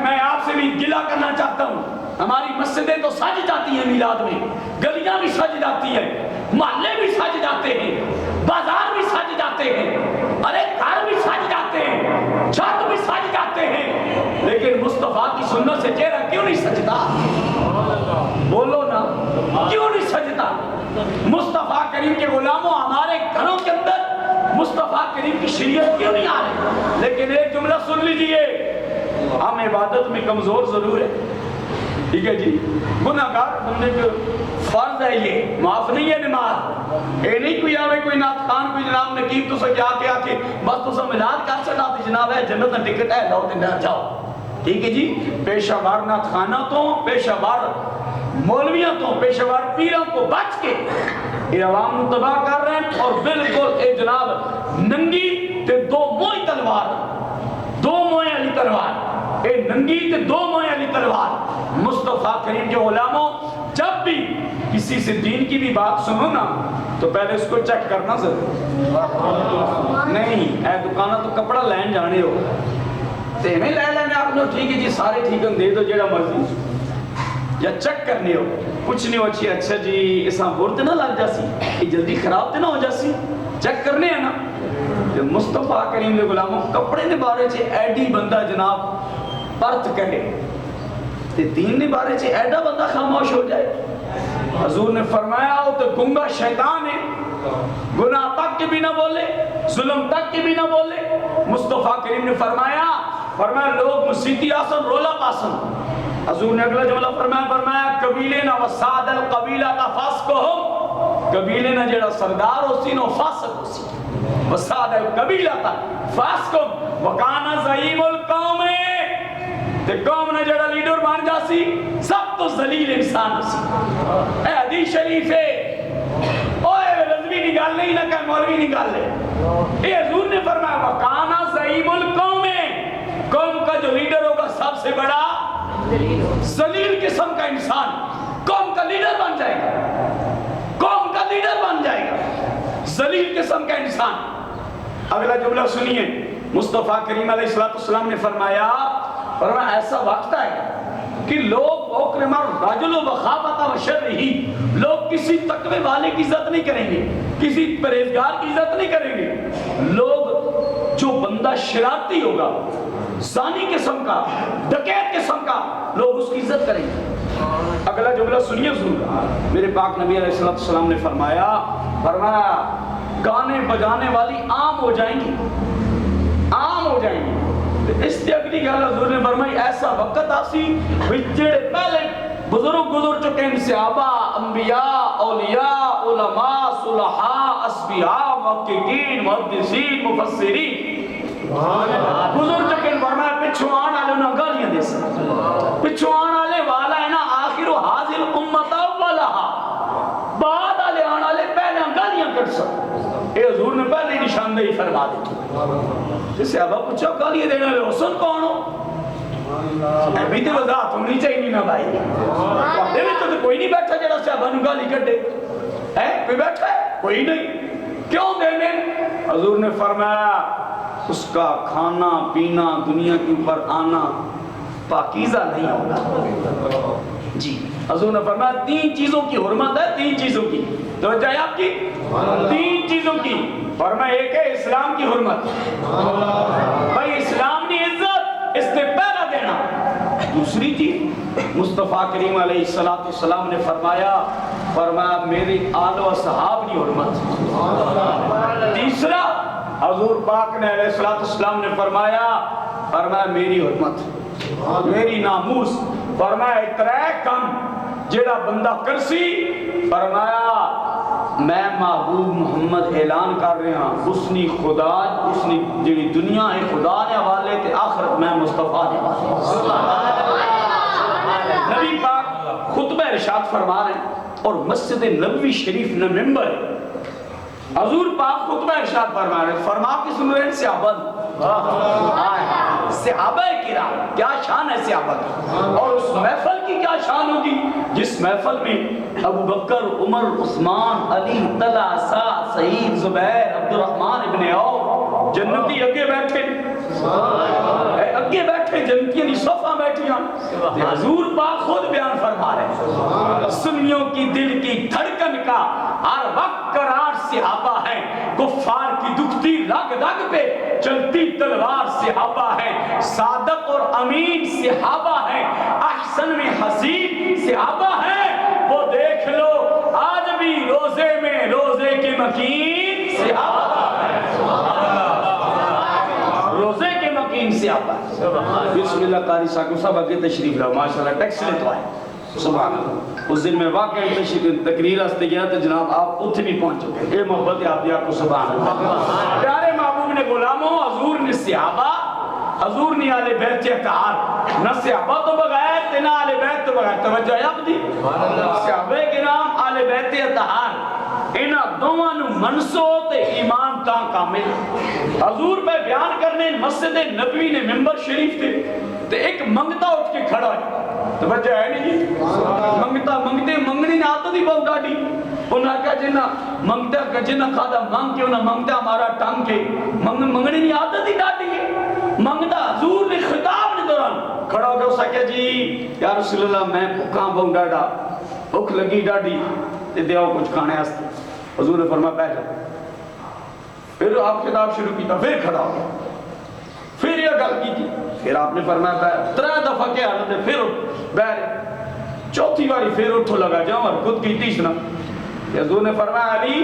میں آپ سے بھی گلہ کرنا چاہتا ہوں، ہماری مسجدیں تو سج جاتی ہیں میلاد میں، گلیاں بھی سج جاتی ہیں، محلے بھی سج جاتے ہیں، بازار بھی سج جاتے ہیں، ارے گھر بھی سج جاتے ہیں، چھت بھی سج جاتے ہیں، لیکن مصطفیٰ کی سنت سے چہرہ کیوں نہیں سجتا؟ بولو نا، کیوں نہیں سجتا؟ مصطفیٰ کریم کے غلاموں ہمارے گھروں کے اندر مصطفیٰ کریم کی شریعت کیوں نہیں آ رہی؟ لیکن ایک جملہ سن لیجئے، ہم عبادت میں کمزور ضرور ہے، ٹھیک ہے جی، گناہگار بندے کو فرض ہے یہ، معاف نہیں ہے نماز، اے نہیں کوئی آوے کوئی نات خان کوئی جناب نقیب تو سکیا کے آکے بس تو سب ملاد کر چڑھا دی جناب ہے جنت نہ ٹکٹ ہے لوٹ نہ جاؤ، ٹھیک ہے جی۔ پیشہ وار نات خانہ تو، پیشہ وار مولویاں تو، پیشہ وار پیروں کو بچ کے یہ عوام نو تباہ کر رہے ہیں، اور بالکل اے جناب ننگی تے 2 موئی تلوار، 2 موئی علی تلوار، اے ننگی تے 2 موئی علی تلوار۔ مصطفیٰ کریم کے غلاموں جب بھی کسی سے دین کی بھی بات سنو نا تو پہلے اس کو چیک کرنا ضرور نہیں، اے دکانہ تو کپڑا لین جانے ہو تے میں لے لینے آپ نے ٹھیک ہے جی سارے ٹھیک ہیں دے دو جیڑا مرضی، یا چیک کرنے ہو کچھ نہیں ہو اچھی اچھا جی اساں بورتے نہ لگ جاسی، یہ جلدی خراب تے نہ ہو جاسی، چیک کرنے ہیں نا۔ مصطفیٰ کریم دے غلاموں کپڑے نے بارے چھے ایڈی بندہ جناب پرت کرے تے دین نے بارے چھے ایڈا بندہ خاموش ہو جائے۔ حضور نے فرمایا ہو تو گنگا شیطان ہے، گناہ تک کے بھی نہ بولے، ظلم تک کے بھی نہ بولے۔ مصطفیٰ کریم نے فرمایا لوگ مسیتی آسن رولا پاسن۔ حضور نے اگلا جملہ فرمایا قبیلے نہ وساد القبیلہ کا فاسق ہم، قبیلے نہ جڑا سردار ہو سی نو فاسق ہو سی، وساد القبیلہ کا فاسق ہم وکانا زعیم القوم، تے قوم نہ جڑا لیڈر بن جا سی سب تو ذلیل انسان ہو سی۔ اے حدیث شریف ہے، اوے رضوی نگال نہیں نہ کہ مولوی نگال لے، اے حضور نے فرمایا وکانا زعیم القوم، قوم کا جو لیڈر ہوگا سب سے بڑا ذلیل قسم کا انسان قوم کا لیڈر بن جائے گا۔ لیڈر بن جائے گا، ذلیل قسم کا انسان۔ اگلا جملہ سنیے، مصطفیٰ کریم علیہ السلام نے فرمایا ایسا وقت ہے کہ لوگ اکرم الرجل وخافت وشرہ، لوگ کسی تقوی والے کی عزت نہیں کریں گے، کسی پرہیزگار کی عزت نہیں کریں گے، لوگ جو بندہ شرارتی ہوگا، زانی قسم کا، ڈکیت قسم کا، لوگ اس کی عزت کریں گے۔ اگلا جملہ سنیے حضور، میرے پاک نبی علیہ السلام نے فرمایا گانے بجانے والی عام ہو جائیں گی، عام ہو جائیں گی۔ اس سے اگلی گل حضور نے فرمائی ایسا وقت آسی جڑے پہلے بزرگ گزر چکے ہیں، صحابہ، انبیاء، اولیاء، علماء، صلحاء، اصفیاء، محققین، محدثین، مفسرین گزر چکے ہیں، فرمایا پچھو آن والے انہاں گالیاں دے سن، پچھو آن والے والا ہے نا آخر حاضر امت اولہا، بعد والے آن والے پہلے گالیاں کٹ سن۔ اے حضور نے پہلے نشاندہی فرما دی۔ صحابہ پوچھا گالیاں دینے والے حسن کون ہو؟ ابھی تو وضاحت ہونی چاہیے نا بھائی، دے میں تو کوئی نہیں بیٹھا جڑا صحابہ نے گالی کٹے، کوئی بیٹھا ہے؟ کوئی نہیں۔ کیوں دینے؟ حضور نے فرمایا اس کا کھانا پینا دنیا کے اوپر آنا پاکیزہ نہیں ہوگا۔ جی حضور نے فرمایا تین چیزوں کی حرمت ہے، تین چیزوں کی توجہ ہے آپ کی، تین چیزوں کی۔ فرمایا ایک ہے اسلام کی حرمت، بھائی اسلام نے عزت، اس نے پہلا دینا۔ دوسری چیز مصطفیٰ کریم علیہ السلام نے فرمایا میرے آل و صحاب کی حرمت۔ تیسرا حضور پاک نے علیہ السلام نے فرمایا میری حرمت، میری ناموس۔ فرمایا اترے کم جیڑا بندہ کرسی، فرمایا میں محبوب محمد اعلان کر رہا ہوں اسنی خدا اسنی جیڑی دنیا ہے خدا نے حوالے تے آخرت میں مصطفیٰ نے حوالے۔ نبی پاک خطبہ ارشاد فرما رہے ہیں اور مسجد نبوی شریف نے ممبر ہے، حضور پاک خطبہ ارشاد فرما رہے ہیں، فرما کے سن رہے ہیں صحابہ، صحابہ کرام کیا شان ہے صحابہ کی، اور اس محفل کی کیا شان ہوگی جس محفل میں ابو بکر، عمر، عثمان، علی، طلحہ، سعد، سعید، زبیر، عبد الرحمن ابن عوف جنتی اگے بیٹھے، اگے بیٹھے جنتیاں صفہ بیٹھیاں، حضور پاک خود بیان فرما رہے ہیں سنیوں کی دل کی دھڑکن کا ہر وقت قرار صحابہ ہے، کفار کی دکھتی رگ رگ پہ چلتی تلوار صحابہ ہے، صادق اور امین صحابہ ہے، احسن میں حسین صحابہ ہے، وہ دیکھ لو آج بھی روزے میں روزے کے مکین صحابہ ہے، روزے کے مکین صحابہ ہے۔ بسم اللہ قاری صاحب صاحب اگے تشریف لاؤ، ماشاءاللہ ٹیکس لے تو آئے، سبحان اللہ۔ اس دن میں واقعی تقریر ہستے گیا تو جناب آپ اتھے بھی پہنچ چکے، اے محبت ہے آپ دی آپ کو سبحان اللہ۔ پیارے محبوب نے غلاموں، حضور نے صحابہ، حضور نے آل بیت اطہار، نہ صحابہ تو بغیر نہ آل بیت تو بغیر، توجہ ہے آپ دی، صحابہ کرام آل بیت اطہار انہاں دوواں نو منسو تے ایمان تا کامل۔ حضور پہ بیان کرنے مسجد نبوی نے ممبر شریف تھے تے ایک منگتا اٹھ کے کھڑا ہے، توجہ ہے نہیں جی، منگتا منگتے منگنی نے آتا دی بہت ڈاڑی، انہاں کہا جنہ منگتا کہ جنہ کھادا مانگ کے انہاں منگتا ہمارا ٹانگ کے، منگنی نے آتا دی ڈاڑی ہے، منگتا حضور نے خطاب نے دوران کھڑا ہو گیا اسا کہا جی یا رسول اللہ میں بھکاں بہت ڈاڑا، بھوک لگی ڈاڑی تے دیاؤ کچھ کھانے ہستے۔ حضور نے فرمایا بیٹھ جاؤ، پھر آپ خطاب شروع کیتا، پھر کھڑا ہو گیا، پھر یہ گل کی تھی، پھر آپ نے فرمایا بیٹھ، 3 دفعہ کیا حالت ہے، پھر بیٹھ، چوتھی باری پھر اٹھو لگا جاؤں اور خود کی تیسرا۔ حضور نے فرمایا علی،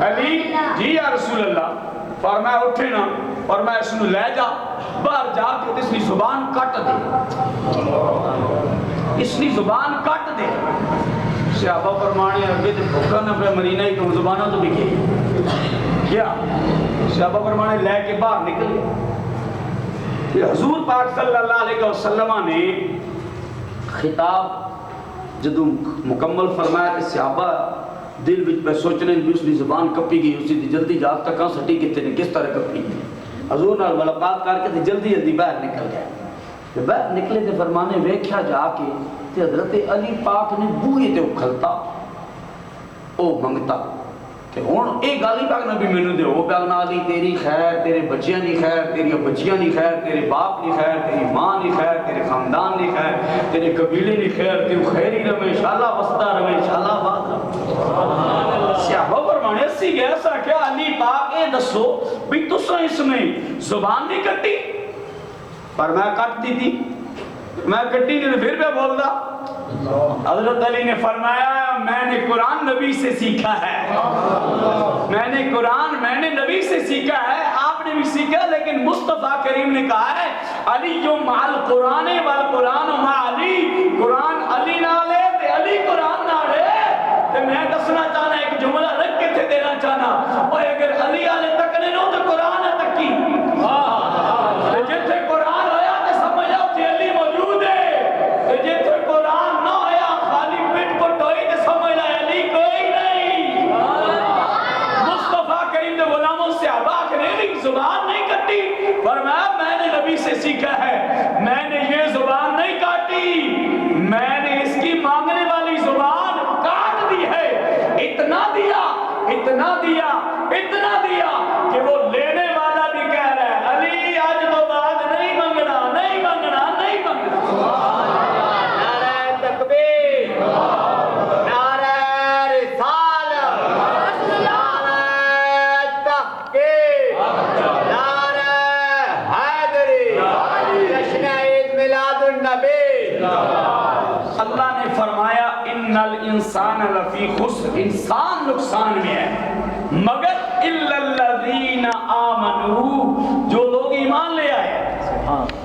علی جی یا رسول اللہ، فرمایا اٹھے نا، فرمایا اس نے لے جا باہر جا کے اس نے زبان کٹ دے، اس نے زبان کٹ دے۔ صحابہ فرمانے اگے تے بھوکا نہ پہ مرینا ہی تو زبانہ تو بھی کیا صحابہ فرمانے لے کے باہر نکل گئے۔ حضور پاک صلی اللہ علیہ وسلم نے خطاب جدو مکمل فرمایا کہ صحابہ دل وچ پہ سوچنے بھی اس کی زبان کپی گئی، اسی دی جلدی جا تک سٹی کتے نے کس طرح کپی، حضور نے ملاقات کر کے جلدی جلدی باہر نکل گئے۔ کہ بعد نکلے تے فرمانے ویکھیا جا کے تے حضرت علی پاک نے بوئے تے اکھلتا او منگتا کہ ہن اے گل ہی پاک نبی مینوں دے او پاک علی تیری خیر، تیرے بچیاں دی خیر، تیری بچیاں دی خیر، تیرے باپ دی خیر، تیری ماں دی خیر، تیرے خاندان دی خیر، تیرے قبیلے دی خیر، تو خیر ہی رہے انشاءاللہ، وسطا رہے انشاءاللہ، آباد رہے۔ صحابہ فرمانے اسی گیا سا کیا علی پاک اے دسو بھی تساں اس میں زبان نہیں کٹی؟ پر میں کٹتی تھی، میں کٹی نہیں پھر بھی بولدا۔ حضرت علی نے فرمایا میں نے قرآن نبی سے سیکھا ہے، میں نے قرآن میں نے نبی سے سیکھا ہے، آپ نے بھی سیکھا، لیکن مصطفیٰ کریم نے کہا ہے علی جو مع القرآن والقرآن مع علی، قرآن علی نال ہے تے علی قرآن نال ہے۔ تے میں دسنا چاہنا ایک جملہ رکھ کے تھے دینا چاہنا، اور اگر علی والے تکنے نو تو قرآن ہے تکی، جتھے قرآن ہویا تے سمجھ آؤ کہ علی موجود ہے، جتھے قرآن نہ ہویا خالی پٹ پٹ ہوئی تے سمجھ آئے علی کوئی نہیں۔ مصطفیٰ کریم نے غلاموں سے عباق نے بھی زبان نہیں کٹی، فرمایا میں نے نبی سے سیکھا ہے، میں نے یہ زبان نہیں کاٹی، میں نے اس کی مانگنے والی زبان کاٹ دی ہے، اتنا دیا اتنا دیا اتنا دیا کہ وہ لینے والا بھی کہہ رہا ہے علی آج تو بعد نہیں منگنا نہیں منگنا نہیں منگنا۔ نعرہ تکبیر، نعرہ رسالت، نعرہ تحقیق، نعرہ حیدری، جشن عید میلاد النبی۔ اللہ نے فرمایا ان الانسان لفی خسر، انسان نقصان میں ہے مگر الا الذین آمنوا، جو لوگ ایمان لے آئے۔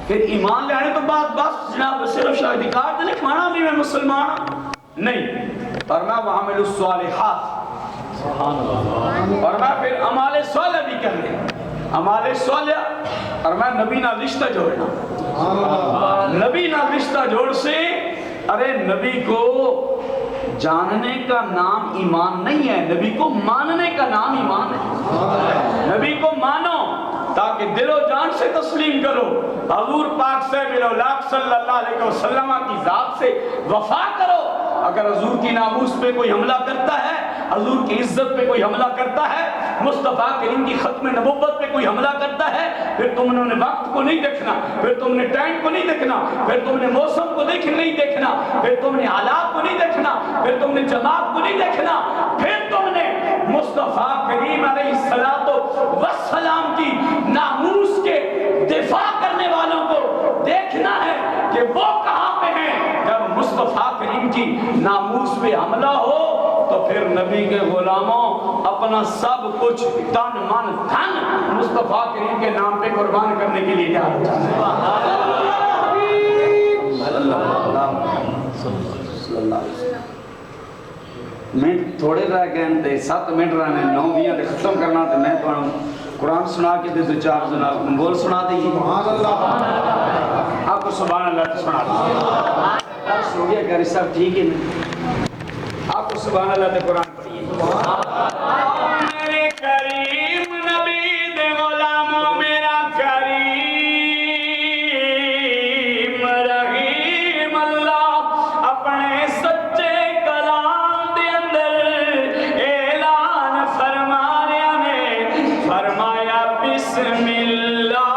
پھر ایمان لے آنے تو بعد بس جناب صرف شاہدی کارڈ دے لکھوانا بھی میں مسلمان ہوں نہیں، فرمایا وعملوا الصالحات، فرمایا پھر اعمال صالح بھی کرنے، اعمال صالح فرمایا نبی نال رشتہ جوڑنا، نبی نال رشتہ جوڑ سے، ارے نبی کو جاننے کا نام ایمان نہیں ہے، نبی کو ماننے کا نام ایمان ہے۔ نبی کو مانو تاکہ دل و جان سے تسلیم کرو، حضور پاک سے بالولاق صلی اللہ علیہ وسلم کی ذات سے وفا کرو۔ اگر حضور کی ناموس پہ کوئی حملہ کرتا ہے، حضور کی عزت پہ کوئی حملہ کرتا ہے، مصطفیٰ کریم کی ختم نبوت پہ کوئی حملہ کرتا ہے، پھر تم نے وقت کو نہیں دیکھنا، پھر تم نے ٹائم کو نہیں دیکھنا، پھر تم نے موسم کو نہیں دیکھنا، پھر تم نے حالات کو نہیں دیکھنا، پھر تم نے جماعت کو نہیں دیکھنا، پھر تم نے مصطفیٰ کریم علیہ السلام کی ناموس کے دفاع کرنے والوں کو دیکھنا ہے کہ وہ کہاں پہ ہیں۔ جب مصطفیٰ کریم کی ناموس پہ حملہ ہو تو پھر نبی کے غلاموں اپنا سب کچھ تن من دھن مصطفیٰ کریم کے نام پہ قربان کرنے کے لیے تیار ہو جاتے ہیں۔ منٹ تھوڑے رہ گئے تے 7 منٹ رہنے 9 دیاں تے ختم کرنا تے میں تو قرآن سنا کے دے 2-4 جناب بول سنا دیں سبحان اللہ، آپ کو سبحان اللہ تو سنا دیں آپ سنگے گھر سب ٹھیک ہے آپ کو سبحان اللہ تے قرآن پڑھیے۔ میرے کریم نبی دے غلاموں میرا کریم رحیم اللہ اپنے سچے کلام دے اندر اعلان فرمایا نے، فرمایا بسم اللہ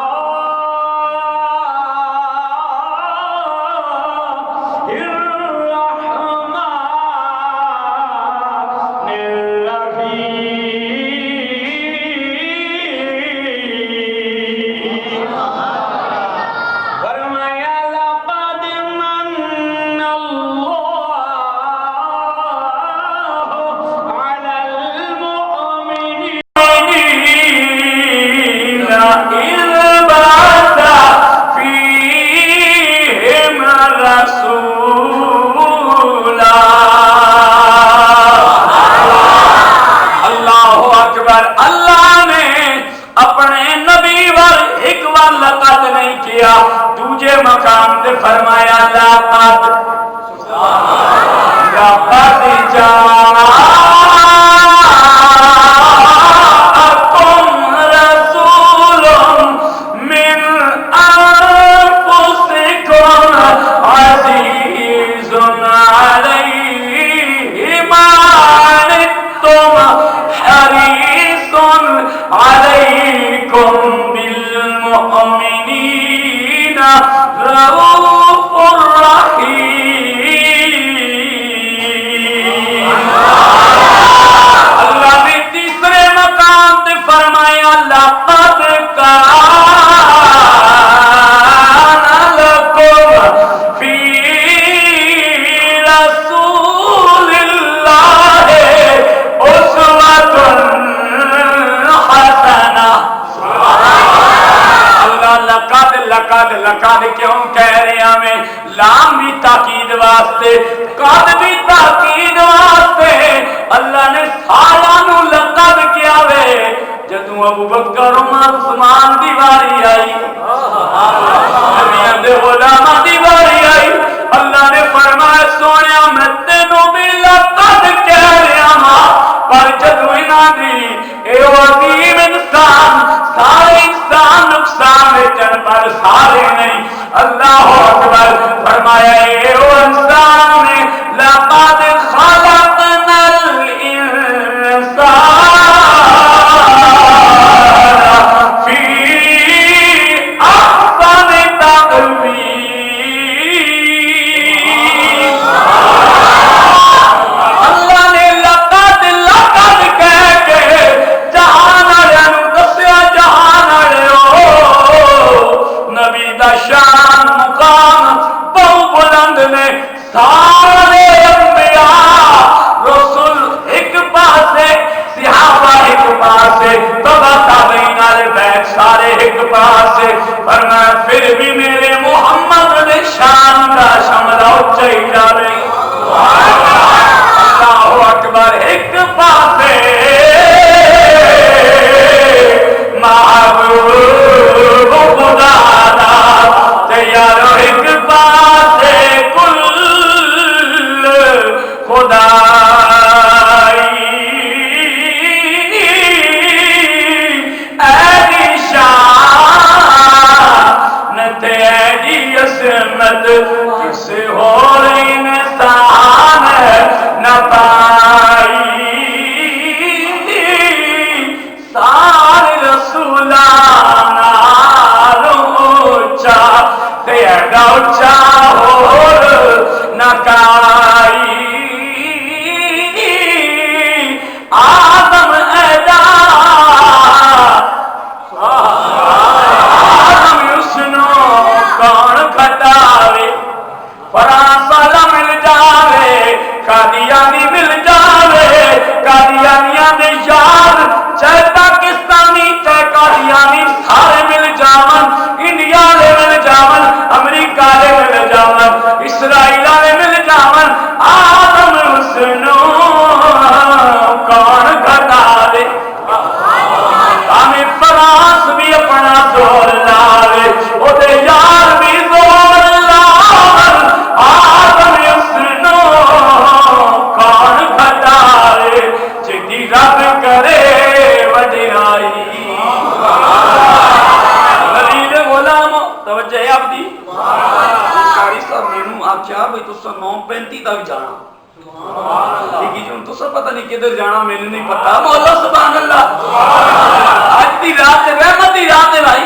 دوجے مقام تے فرمایا لاقت جاءکم رسول من انفسکم کیوں کہہ رہا میں لام بھی تاکید واسطے قد بھی تاکید واسطے اللہ نے سالانو لقب کیا وے جدوں ابو بکر عمر عثمان دی واری آئی نبیوں دے غلاماں دی واری آئی اللہ نے فرمایا سونیا میں تینوں بھی لقب کہہ رہا ہاں پر جدوں انہاں دی اے عظیم انسان سارے انسان نقصان وچن پر سارے نہیں اللہ اکبر فرمایا اے انسان نے لقد خلقنا الانسان فی احسن تقویم اللہ نے لقد کہہ کے جہان والے دسیا جہان والے نبی دا شان مقام بہت بلند نے سارے انبیاء رسول ایک پاسے صحابہ ایک پاسے تبع تابعین والے بیٹھ سارے ایک پاسے فرمایا پھر بھی میرے محمد نے شان دا شملہ اونچا ہی جاوے اللہ اکبر ایک پاسے محبوب خدا دا تیارو ایک پاسے کل خدائی ایدی شان تے ایدی عظمت کسی اور انسان نہ پائی سارے رسولان اونچا تے ایڈا اونچا اور نہ کائی آدم ایڈا آدم اسنو کون کھٹاوے فرانسالہ مل جاوے قادیانی مل جاوے قادیانیاں دے یار چاہے پاکستانی چاہے قادیانی سارے مل جاون انڈیا لے مل جاون امریکہ لے مل جاون اسرائیل لے مل جاون آدم حسنو کون گھٹا دے ہمیں فرانس بھی اپنا زور لاوے او دے یار بھی زور لاون آدم حسنو کون گھٹا دے جدی رب کرے وڈیائی نبی دے غلام توجہ ہے آپ دی قاری صاحب مینوں آکھیا بھئی تساں 9:35 تک جانا ٹھیک ہے جو تساں پتہ نہیں کدھر جانا مینوں نہیں پتہ مولا سبحان اللہ آج دی رات رحمت دی رات ہے بھائی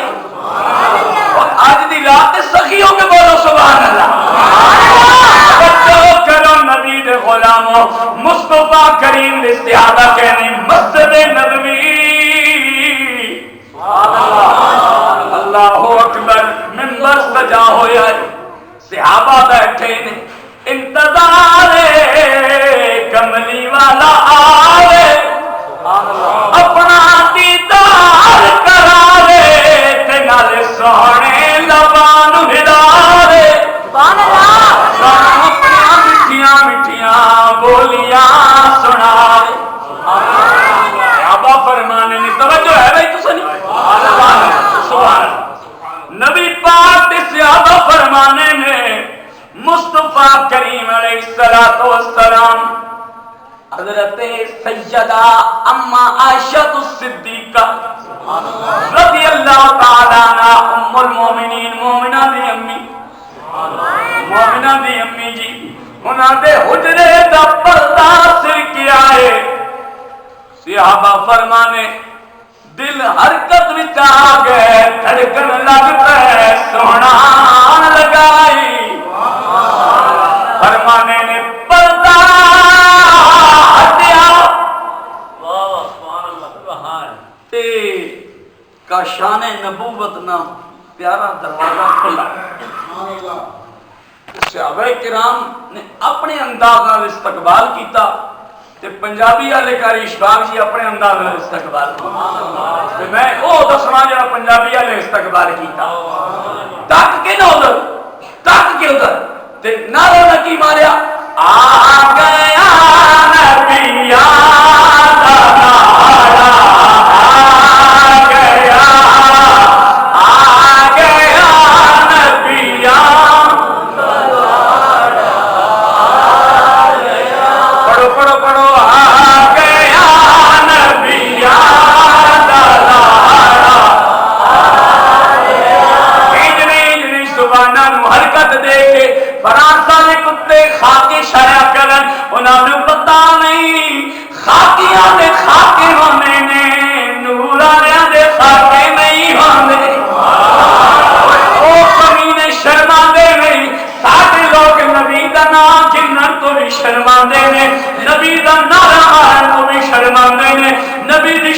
اور آج دی رات سخیوں کے بولو سبحان اللہ بچو کرو نبی دے غلاموں مصطفیٰ کریم نے استعادہ کہنے مسجد نبوی اللہ اکبر منبر سجا ہویا ہے صحابہ بیٹھے نے انتظار کملی والا آوے اپنا دیدار کراوے تے نالے سونے لبان ہدارے اپنیاں مٹھیاں مٹھیاں بولیاں سناوے صحابہ فرمانے نے توجہ ہے بھائی تو سنی سبحان نبی پاک دے صحابہ فرمانے نے مصطفیٰ کریم علیہ السلام حضرت سیدہ اما عائشہ الصدیقہ رضی اللہ تعالیٰ عنہ ام المومنین مومنہ دی امی جی انہاں دے حجرے دا پردہ سر کیا ہے صحابہ فرمانے دل حرکت وچ آ گئے دھڑکن لگ پے سونا لگائی فرمانے نے پردہ ہٹیا تے کاشان نبوت نہ پیارا دروازہ کھلا صحابہ کرام نے اپنے انداز نال استقبال کیتا تے پنجابی والے کاری اشفاق جی اپنے انداز نال استقبال تے میں او دسنا جڑا پنجابی والے استقبال کیتا تک کے نہ ادھر تے نعرہ نہ کی ماریا آ گیا نبیا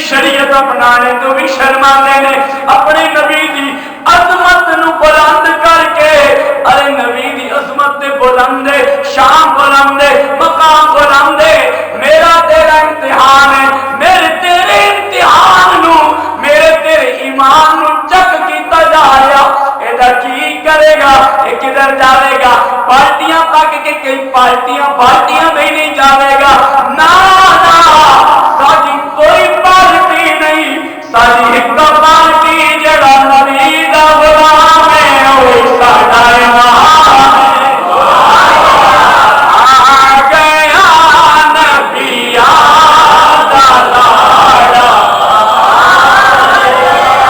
شریعت اپنانے تو بھی شرماندے نے اپنے نبی دی عظمت نو بلند کر کے ارے نبی دی عظمت تے بلند شان بلند مقام بلند میرا تیرا امتحان ہے میرے تیرے امتحان نو میرے تیرے ایمان نو چک کیتا جا رہا ایدا کی کرے گا یہ کدھر جاوے گا پارٹیاں تک کے کئی پارٹیاں بھی نہیں جاوے گا نا ساجی کوئی پارٹی نہیں ساجی ایک پارٹی جڑا نبی دا غلام ہے وہی ساڈا ایمان آ گیا نبی دا لاڑا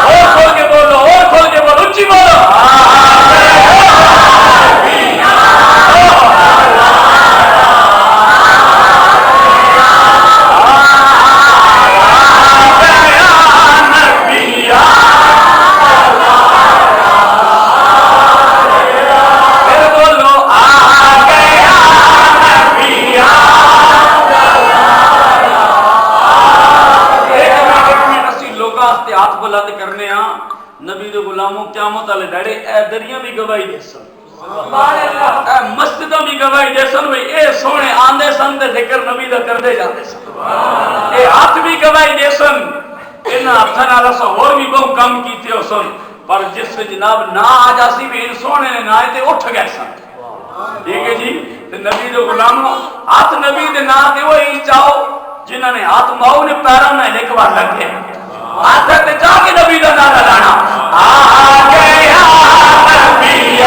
اور کھول کے بولو اونچی بولو قیامت والے ڈاڑے اے دریاں بھی گواہی دے سن اے مسجداں بھی گواہی دے سن بھئی اے سونے آندے سن تے ذکر نبی دا کردے جاندے سن اے ہاتھ بھی گواہی دے سن انہاں ہتھاں نال اساں ہور بھی بہت کم کیتے ہو سن پر جس جناب نہ آ جاسی بھی ان سونے نے نہ تے اٹھ گئے سن ٹھیک ہے جی تے نبی دے غلاموں ہاتھ نبی دے نام تے وہی چاہو جنہاں نے ہاتھ ماؤ نے پیراں میں لکھوا لگے ہاتھ تے جا کے نبی دا نام لانا آ گیا نبی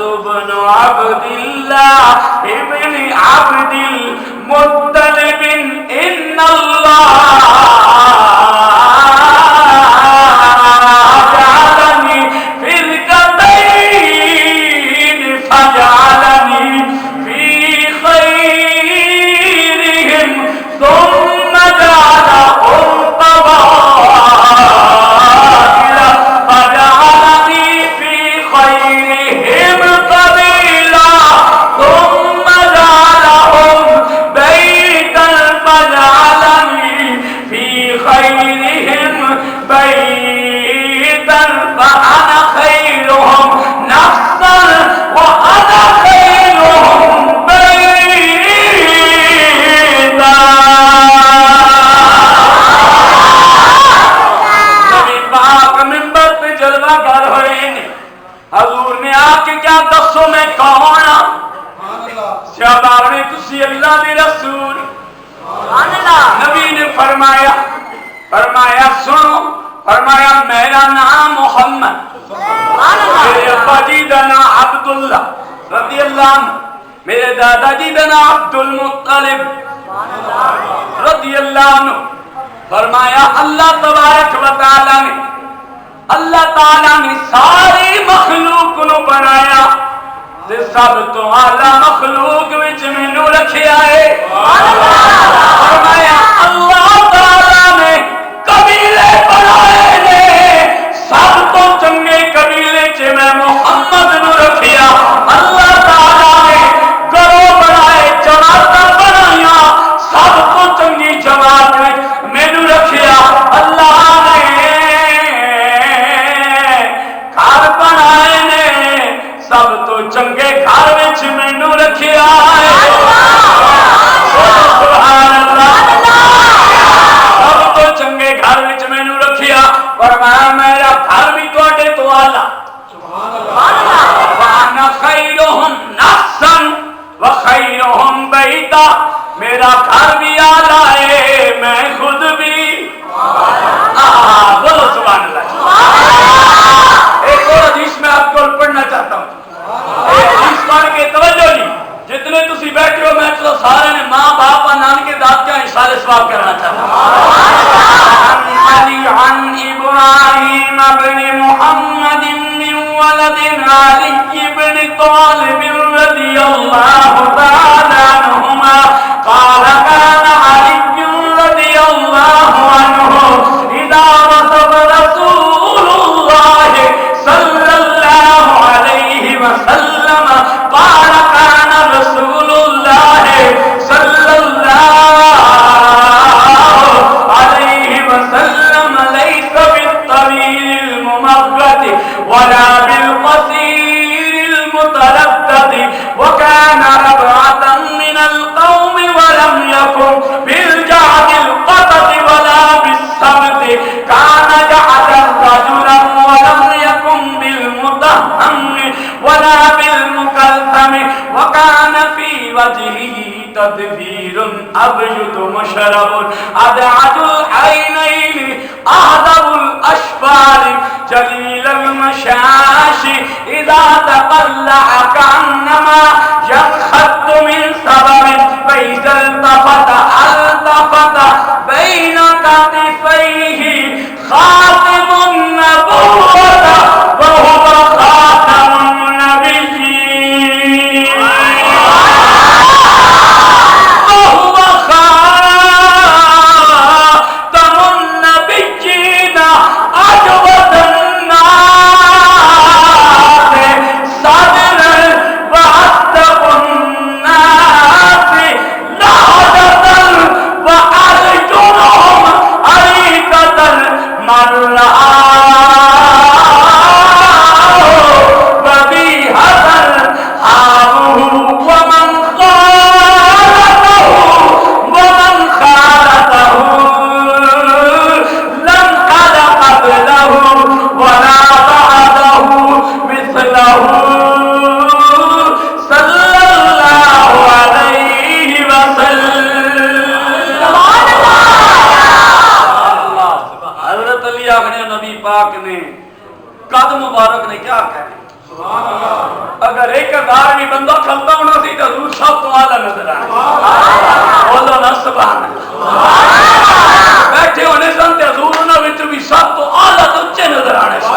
بن عبد الله ابن عبد المطلب إن الله جعلني في الكتين فجعلني في خيرهم ثم جعلهم قبائل فجعلني في خيرهم قبيلا ثم جعلهم بيتا فجعلني في خيرهم بيتا فأنا خيرهم نفسا وأنا خيرهم بيتا. نبی پاک منبر پہ جلوہ گر ہوئے نے، حضور نے آ کے کیا دسو میں کون ہاں؟ صحابہ نے تسی اللہ دی رسول. نبی نے فرمایا سنو، فرمایا میرا نام محمد، میرے ابا جی دا نام عبداللہ رضی اللہ عنہ، میرے دادا جی دا نام عبد المطلب رضی اللہ عنہ. فرمایا اللہ تبارک و تعالیٰ نے ساری مخلوق نو بنایا تے سب تو اعلیٰ مخلوق وچ مینوں رکھیا ہے. فرمایا اللہ تعالیٰ نے قبیلے بنائے نے، سب تو چنگے قبیلے چ میں محمد نو رکھیا. اللہ تعالیٰ نے گروہ بنائے، جماعتاں بنایا، سب تو چنگی جماعت وچ مینوں رکھیا. اللہ نے گھر بنائے نے، سب تو چنگے گھر وچ مینوں رکھیا ہے. سبحان اللہ. سب تو چنگے گھر وچ مینوں رکھیا. فرمایا میرا گھر بھی تواڈے تو اعلیٰ. وانا خیرہم نفسا وخیرہم بیتا، میرا گھر بھی اعلیٰ ہے، میں خود بھی. بولو سبحان اللہ. ایک اور حدیث میں آپ کو پڑھنا چاہتا ہوں. ایک حدیث پڑھ کے توجہ نہیں، جتنے تسی بیٹھے ہو میں تو سارے نے ماں باپ اور نان کے داد کا اشارے ثواب کرنا چاہتا ہوں. علی عن ابراہیم ابن محمد من ولد علی ابن طالب رضی اللہ تعالی عنہما قال كان علي رضي الله عنه إذا وصف رسول الله صلى الله عليه وسلم قال كان رسول الله صلى الله عليه وسلم ليس بالطويل الممغط ولا بالقصير المتردد وكان ربعة من القوم ولم يكن بالجعد القطط ولا بالسبت كان جعدا رجلا ولم يكن بالمدهم ولا بالمكلثم وكان في وجهه تدبير أبيض مشرب أدعج العينين أهدب الأشفار جليل المشاش إذا تقلع كأنما ينخط من سبب فإذا التفت بين كتفيه خاتم النبوة وهو خاتم النبيين وهو خاتم النبيين أجود الناس صدرا وأصدق الناس لهجة وأرجلهم أريكة من ایک ہزار بھی بندہ کھلتا ہونا سی تو حضور سب تو آلہ نظر آئے بولو نا سبحان اللہ بیٹھے ہونے سن تے حضور انہاں وچ بھی سب تو آلہ تو اچے نظر آنے سن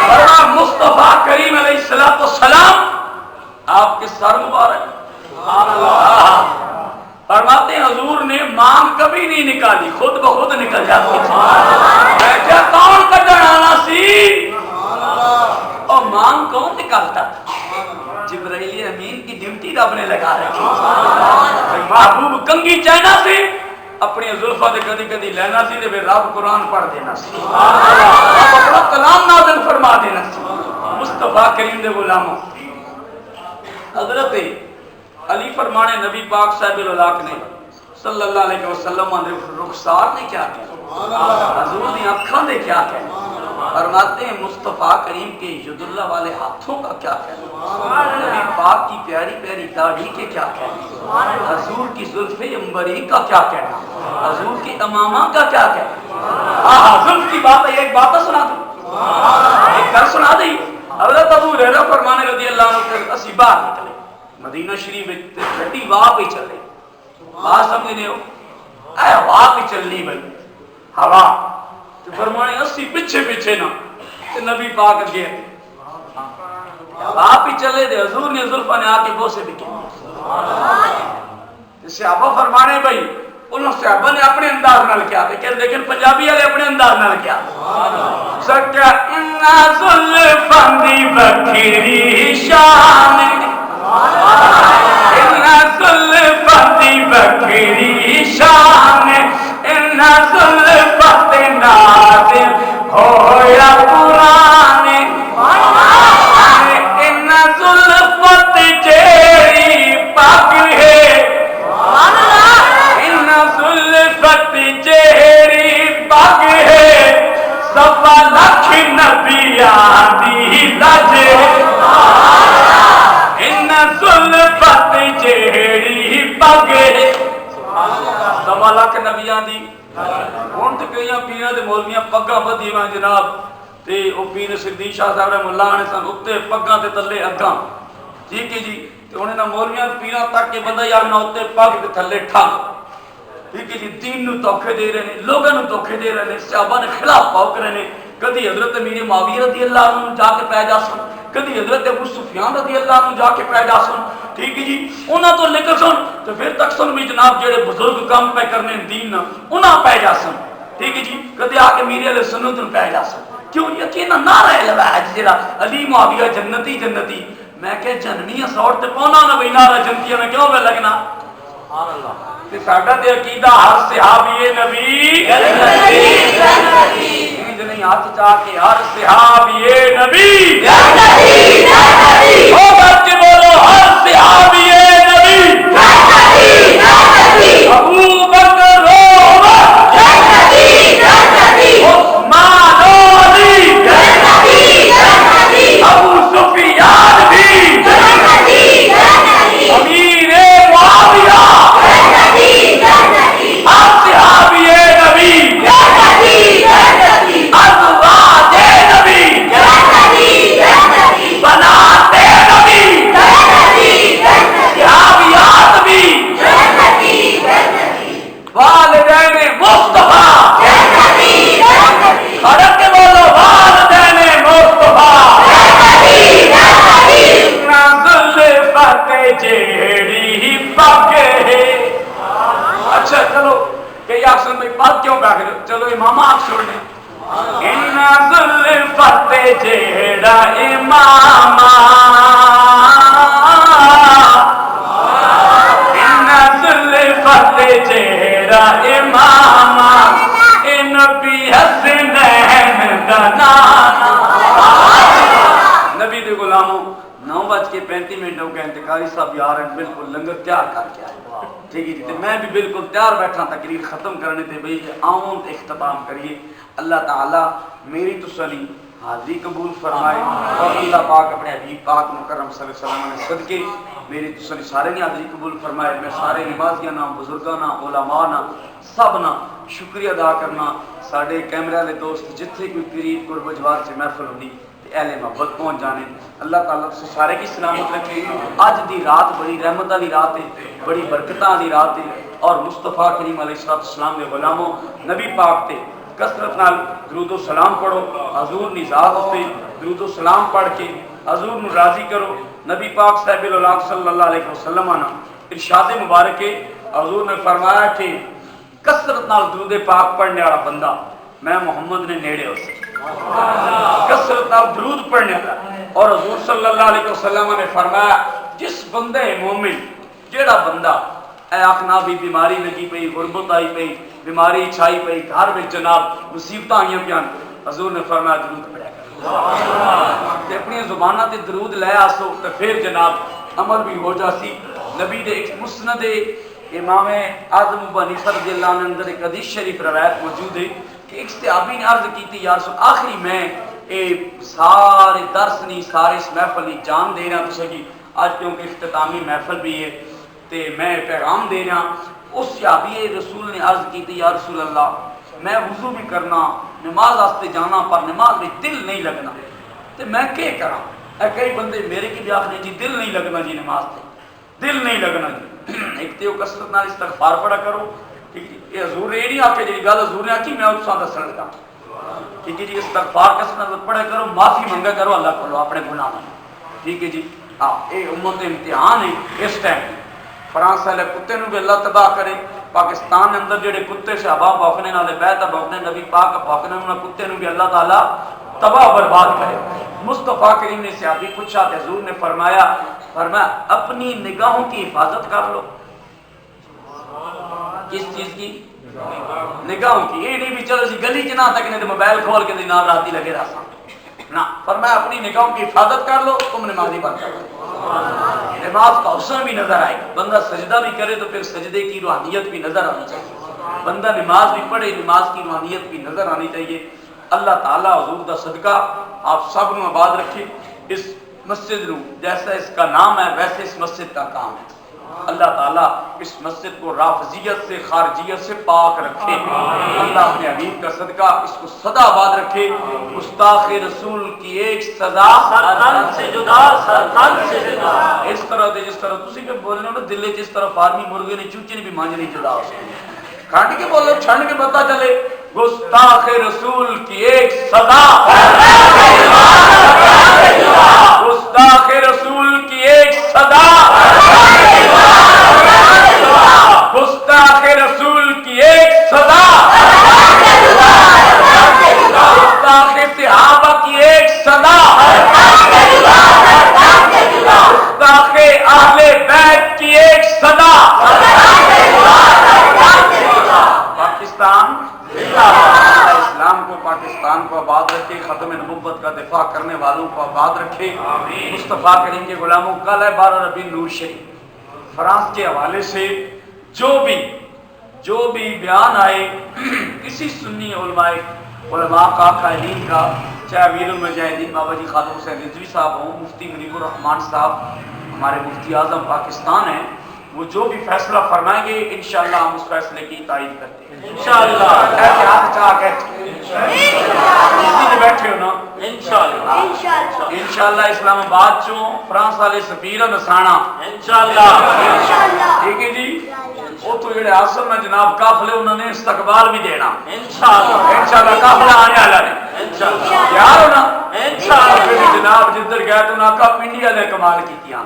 فرمایا مصطفیٰ کریم علیہ السلام آپ کے سر مبارک فرماتے ہیں حضور نے مانگ کبھی نہیں نکالی خود بخود نکل جاتی تھی بیٹھا کون کٹن آنا سی اور مانگ کون نکالتا تھا جبرائیل امین کی ڈیوٹی رب نے لگا رکھی محبوب کنگھی چہنا سے اپنی زلفہ دے کدی کدی لینا سی تے پھر رب قرآن پڑھ دینا سی اپنا کلام نازل فرما دینا سی مصطفیٰ کریم دے غلاموں حضرت علی فرمانے نبی پاک صاحب الاولاق نے صلی اللہ علیہ وسلم نے رخسار نے کیا کہا حضور نے اکھاں نے کیا کہا فرماتے ہیں مصطفیٰ کریم کے ید اللہ والے ہاتھوں کا کیا کہنا نبی پاک کی پیاری پیاری داڑھی کے کیا کہنا حضور کی زلف عنبری کا کیا کہنا حضور کی امامہ کا کیا کہنا زلف کی بات ہے ایک بات سنا دوں ایک کر سنا دی حضرت ابو ہریرہ فرمانے رضی اللہ عنہ کہ اسی باہر نکلے مدینہ شریف گھٹی واہ پہ چلے بات سمجھنے ہو اے واہ پہ چلنی بھائی ہوا تو فرمانے اسی پیچھے پیچھے نہ تو نبی پاک اگے واہ پہ چلے دے حضور نے زلفہ نے آ کے بوسے بھی کی صحابہ فرمانے بھائی انہوں صحابہ نے اپنے انداز نال کیا کہ لیکن پنجابی والے اپنے انداز نال کیا سکیا انا زلفاں دی بکھری شان انا زلفاں دی بکھری شان انا زلفاں تے نازل ہویا قرآن انا زلفاں تے جیڑی پاک ہے جہری پاک ہے سوا لکھ نبیاں دی لجے ان زلفت جہری پاک ہے سوا لکھ نبیاں دی ہن تے کئی پیراں دے مولویاں پگاں بدھی واں جناب تے او پیر صدیق شاہ صاحب رحمۃ اللہ علیہ سن اوتے پگاں تے تلے اگاں ٹھیک ہے جی تے انہاں نہ مولویاں پیراں تک کے بندہ یار نہ اوتے پگ تے تھلے ٹھگ ٹھیک ہے جی دین نو دھوکے دے رہے ہیں لوگوں نو دھوکے دے رہے ہیں صحابہ نے خلاف پاک رہے ہیں کدی حضرت امیر معاویہ رضی اللہ عنہ جا کے پہ جا سن کدی حضرت ابو سفیان رضی اللہ عنہ جا کے پہ جا سن ٹھیک ہے جی انہاں تو نکل سن تو پھر تک سن بھی جناب جڑے بزرگ کام پہ کرنے دین انہاں پہ جا سن ٹھیک ہے جی کدی آ کے میرے علیہ سنت پہ جا سن کیوں یقینا نہ رہے لوا جڑا علی معاویہ جنتی جنتی میں کہ جنمی اسوٹ تے پونا نہ بھئی نارا جنتی میں کیوں پہ لگنا سبحان اللہ تے ساڈا تے عقیدہ ہر صحابی نبی جنتی نہیں ہاتھ چاہ کے ہر صحابی نبی جنتی او بچے بولو ہر صحابی نبی جنتی ابو بکر عمر جنتی عثمان علی جنتی ابو سفیان بھی جنتی امیر معاویہ اچھا چلو کئی آخر میں بات کیوں کہا کرو چلو امامہ آپ چھوڑ دیں اِنَّا ظُلْفَتِ جیڑا امامہ اِنَّا ظُلْفَتِ جیڑا امامہ ان بھی حسنین دنانا نبی دے غلاموں 9:35 ہو گئے انتقالی صاحب یار ہیں بالکل لنگر تیار کر کے آئے ٹھیک ہے جی میں بھی بالکل تیار بیٹھا تقریر ختم کرنے تھے بھئی آؤں تے اختتام کریے اللہ تعالی میری تسلی حاضری قبول فرمائے اور اللہ پاک اپنے حبیب پاک مکرم صلی اللہ علیہ وسلم نے صدقے میری تسلی سارے نے حاضری قبول فرمائے میں سارے نمازیاں نا بزرگاں نا علماء نا سب نا شکریہ ادا کرنا ساڈے کیمرے والے دوست جتھے کوئی قریب قرب جوار سے محفل ہوندی اہل محبت پہنچ جانے. اللہ تعالیٰ سے سارے کی سلامت رکھے. اج دی رات بڑی رحمتاں دی رات ہے, بڑی برکتاں دی رات ہے, اور مصطفیٰ کریم علیہ السلام دے غلاموں نبی پاک تے کثرت نال درود و سلام پڑھو. حضور دی ذات تے درود و سلام پڑھ کے حضور نو راضی کرو. نبی پاک صاحب اللہ صلی اللہ علیہ وسلم نے ارشاد مبارک ہے, حضور نے فرمایا کہ کثرت نال درود پاک پڑھنے والا بندہ میں محمد نے نیڑے ہو سکے. کثرت نال درود پڑھنے والا. اور حضور صلی اللہ علیہ وسلم نے فرمایا جس بندے مومن جیڑا بندہ اے آخنا بھی بیماری لگی پئی, غربت آئی پئی, بیماری چھائی پئی, گھر میں جناب مصیبتاں آئیاں پیان, حضور نے فرمایا درود پڑھیا کرو. اپنی زبانہ تے درود لے آسو تو پھر جناب عمل بھی ہو جاسی. نبی دے ایک مسند امام اعظم ابو حنیفہ رضی اللہ عنہ اندر ایک حدیث شریف روایت موجود ہے کہ ایک صحابی نے عرض کی تھی یا رسول آخری میں سارے درس نہیں سارے اس محفل نہیں جان دے رہا تو سکی آج کیونکہ اختتامی محفل بھی ہے تے میں پیغام دے رہا. اس صحابی رسول نے عرض کی تھی یا رسول اللہ میں وضو بھی کرنا نماز واسطے جانا پر نماز میں دل نہیں لگنا تے میں کیا کراں. کئی بندے میرے کی بھی آخری جی دل نہیں لگنا جی نماز تے دل نہیں لگنا جی. ایک تو کثرت نال استغفار پڑھا کرو. ٹھیک ہے حضور یہ نہیں آ کے جی گل حضور نے آخی میں اس دسن لگا. ٹھیک ہے جی استغفار کثرت نال پڑھا کرو, معافی منگا کرو اللہ کو اپنے گناہوں. ٹھیک ہے جی. ہاں یہ امت امتحان ہے اس ٹائم. فرانس والے کتے نو بھی اللہ تباہ کرے. پاکستان کے اندر جڑے کتے صحابہ بھوکنے والے بیت بھوکنے نبی پاک بھوکنے انہاں کتے نو بھی اللہ تعالیٰ تباہ برباد کرے. مصطفیٰ کریم نے صحابی پوچھا کہ حضور نے فرمایا اپنی نگاہوں کی حفاظت کر لو. کس چیز کی؟ نگاہوں کی. یہ نہیں بھی چلو جی گلی چ نہ تک نہیں موبائل کھول کے نام راتی لگے رہا نہ. فرمایا اپنی نگاہوں کی حفاظت کر لو تم نمازی بن جاؤ. نماز کا حسن بھی نظر آئے. بندہ سجدہ بھی کرے تو پھر سجدے کی روحانیت بھی نظر آنی چاہیے. بندہ نماز بھی پڑھے نماز کی روحانیت بھی نظر آنی چاہیے. اللہ تعالیٰ حضور دا صدقہ آپ سب نو آباد رکھے. اس مسجد نو جیسا اس کا نام ہے ویسے اس مسجد کا کام ہے. اللہ تعالیٰ اس مسجد کو رافضیت سے خارجیت سے پاک رکھے. اللہ اپنے حبیب کا صدقہ اس کو سدا آباد رکھے. گستاخ رسول کی ایک سزا سے جدا اس طرح دے جس طرح تسی پہ بولنے ہو نا دلے جس طرح فارمی مرغے نے چوچے نے بھی مانج نہیں جدا ہو سکتے. کھانڈ کے بولو چھنڈ کے پتہ چلے گستاخ رسول کی ایک سزا. گستاخ رسول کی ایک سزا. گستاخ رسول کی ایک سزا. گستاخ صحابہ کی ایک سزا. گستاخ اہل بیت کی ایک سزا. پاکستان اسلام کو پاکستان کو آباد رکھے. ختم نبوت کا دفاع کرنے والوں کو آباد رکھے. مصطفیٰ کریم کے غلاموں کل ہے 12 ربیع نور شریف. فرانس کے حوالے سے جو بھی بیان آئے کسی سنی علماء کا قائدین کا, چاہے امیر المجاہدین بابا جی خادم حسین رضوی صاحب ہوں, مفتی منیب الرحمان صاحب ہمارے مفتی اعظم پاکستان ہیں, وہ جو بھی فیصلہ فرمائیں گے انشاءاللہ ہم اس فیصلے کی تائید کرتے ہیں انشاءاللہ. ایسے ہاتھ چاہ کے بیٹھے ہو نا انشاءاللہ. اسلام آباد چوں فرانس والے سفیر نسانا انشاءاللہ. ٹھیک ہے جی. وہ تو جڑے آسم میں جناب قافلے انہوں نے استقبال بھی دینا انشاءاللہ. قافلہ آنے والا نہیں تیار ہونا انشاءاللہ. جناب جدھر گئے تو انہوں کا پنڈی والے کمال کیتیاں,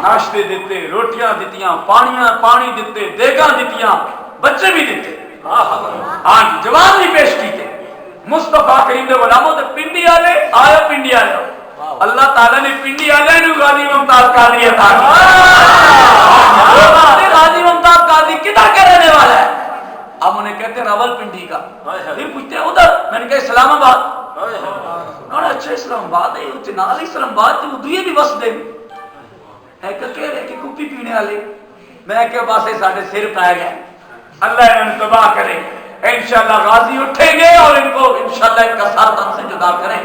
ناشتے دیتے, روٹیاں دیتیاں, پانی دیتے, دیگاں دیتیاں, بچے بھی دیتے. ہاں جی جوان بھی پیش کیتے. مصطفیٰ کریم دے غلاموں تے پنڈی والے آیا پنڈی والے. اللہ تعالیٰ نے پنڈی والے نو غازی ممتاز قادری عطا کی. غازی ممتاز قادری کدھر کا رہنے والا ہے؟ اب انہیں کہتے ہیں راول پنڈی کا. پھر پوچھتے ہیں ادھر. میں نے کہا اسلام آباد. اچھا اسلام آباد ہے نال اسلام آباد تے اردو بھی وس دے. ایک کہہ رہے کہ کپی پینے والے. میں کہ بس یہ سارے سر پہ گئے. اللہ انہیں تباہ کرے. انشاءاللہ غازی اٹھیں گے اور ان کو انشاءاللہ ان کا ساتھ ہم سے جدا کریں.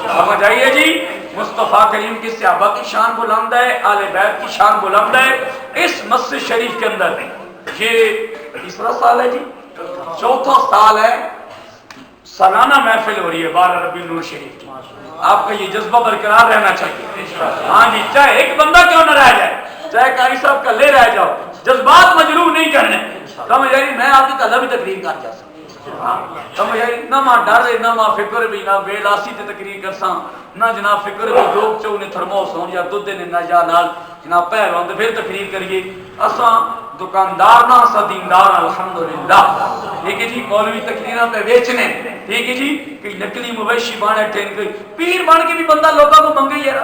سمجھ آئیے جی. مصطفیٰ کریم کی صحابہ کی شان بلند ہے, آل بیت کی شان بلند ہے. اس مسجد شریف کے اندر یہ تیسرا سال ہے جی, چوتھا سال ہے. سالانہ محفل ہو رہی ہے 12 ربیع نور شریف کی. آپ کا یہ جذبہ برقرار رہنا چاہیے. ہاں جی، چاہے ایک بندہ کیوں نہ رہ جائے، چاہے قاری صاحب کا لے رہ جاؤ، جذبات مجروح نہیں کرنے. سمجھ آئی؟ میں آپ کی کل بھی تقریر کر جا سکتا، سمجھ آئی؟ نہ ماں ڈر نہ ماں فکر بھی، نہ بے لاسی تے تقریر کر ساں، نہ جناب فکر بھی لوگ چو نے تھرموس ہون یا دودھ نے نہ جا نال جناب پہر ہون تے پھر تقریر کریے. اساں دکاندار نہ اساں دیندار الحمدللہ. ٹھیک ہے جی، مولوی تقریراں پہ بیچنے، ٹھیک ہے جی، کہ نقلی مویشی بانے ٹھین گئی، پیر بن کے بھی بندہ لوگوں کو منگے یار،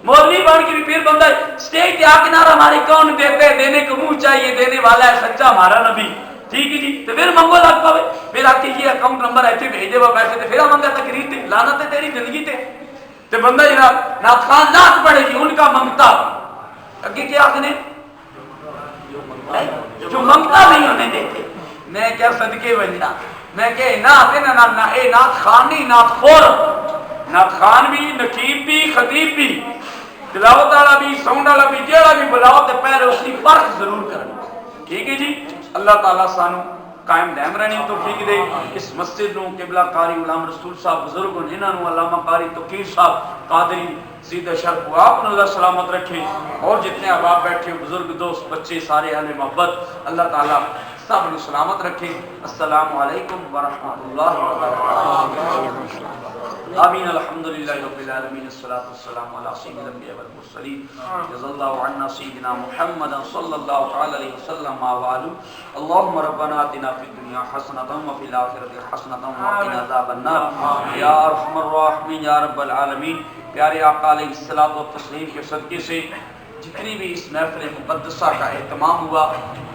مولوی بن کے بھی پیر بندہ اسٹیج پہ آ کے نعرہ ہمارے کون دیتے ہیں، دینے کو منہ چاہیے، دینے والا ہے سچا ہمارا نبی. ٹھیک ہے جی، تو پھر منگو لگ پاوے، پھر آ کے یہ اکاؤنٹ نمبر ایسے بھیج دے وہ پیسے تے پھر منگا تقریر تے لعنت ہے تیری زندگی تے. تے بندہ جناب نعت خوان نعت پڑھے گی ان کا منگتا اگے کیا آخنے جو منگتا نہیں انہیں دیتے. میں کیا صدقے بجنا، میں کہ نعت ہے نہ اے نعت خان نہیں نعت خور، نعت خان بھی نقیب بھی خطیب بھی تلاوت والا بھی ساؤنڈ والا بھی جیڑا بھی بلاؤ تے پہلے اس کی فرق ضرور کرنا. ٹھیک ہے جی، اللہ تعالیٰ سانو قائم دائم رہنی توفیق دے. اس مسجد نو قبلہ قاری غلام رسول صاحب بزرگوں انہاں نو علامہ قاری توقیر صاحب قادری زیدہ شرف و آپ اللہ سلامت رکھے، اور جتنے احباب بیٹھے بزرگ دوست بچے سارے اہل محبت اللہ تعالیٰ سب نے سلامت رکھے. السلام علیکم ورحمۃ اللہ وبرکاتہ. آمین. الحمدللہ رب العالمین، الصلاۃ والسلام علی سید الانبیاء والمرسلین، جزا اللہ عنا سیدنا محمد صلی اللہ تعالی علیہ وسلم وآلہ. اللهم ربنا آتنا فی الدنیا حسنۃ وفی الآخرۃ حسنۃ وقنا عذاب النار یا ارحم الراحمین یا رب العالمین. پیارے آقا علیہ الصلوۃ والتسلیم کے صدقے سے جتنی بھی اس محفل مقدسہ کا اہتمام ہوا،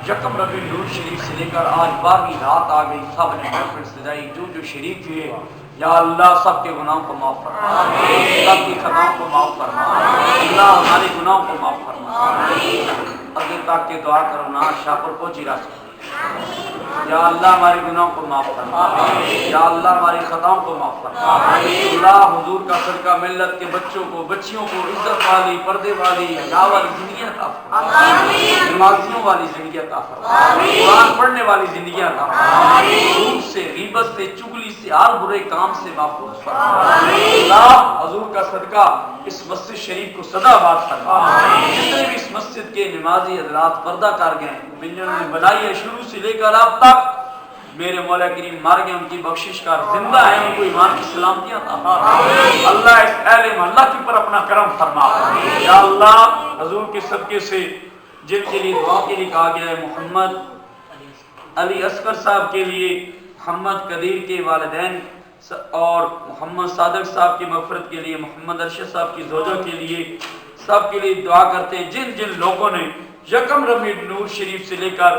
یکم ربیع الاول شریف سے لے کر آج 12ویں رات آ گئی، سب نے محفل سجائی، جو شریک ہوئے یا اللہ سب کے گناہوں کو معاف فرما، سب کی خطاؤں کو معاف فرما، اللہ ہمارے گناہوں کو معاف فرما. اگے تک کے دعا کرو نا شاہ پر پہنچی رہ سکتے. یا اللہ ہمارے گناہوں کو معاف فرما، یا اللہ ہماری خطاؤں کو معاف فرما. اللہ حضور کا صدقہ ملت کے بچوں کو بچیوں کو عزت والی پردے والی حیا والی زندگی عطا فرما، نمازیوں والی زندگی عطا فرما، قرآن پڑھنے والی زندگی عطا فرما، جھوٹ سے غیبت سے چغلی سے ہر برے کام سے محفوظ فرما. اللہ حضور کا صدقہ اس مسجد شریف کو سدا آباد فرما. جتنے بھی اس مسجد کے نمازی حضرات پردہ کر گئے، جنہوں نے بنائی ہے شروع سے لے کر اب تک، میرے مولا کریم مار گئے ان کی بخشش کر، زندہ ہیں ان کو ایمان کی سلامتیاں عطا فرما. اللہ اس اہل محلہ کے پر اپنا کرم فرما. یا اللہ حضور کے صدقے سے جن کے لیے دعا کے لیے کہا گیا ہے، محمد علی اصغر صاحب کے لیے، محمد قدیر کے والدین اور محمد صادق صاحب کی مغفرت کے لیے، محمد ارشد صاحب کی زوجہ کے لیے، سب کے لیے دعا کرتے ہیں. جن جن لوگوں نے یکم ربیع الاول شریف سے لے کر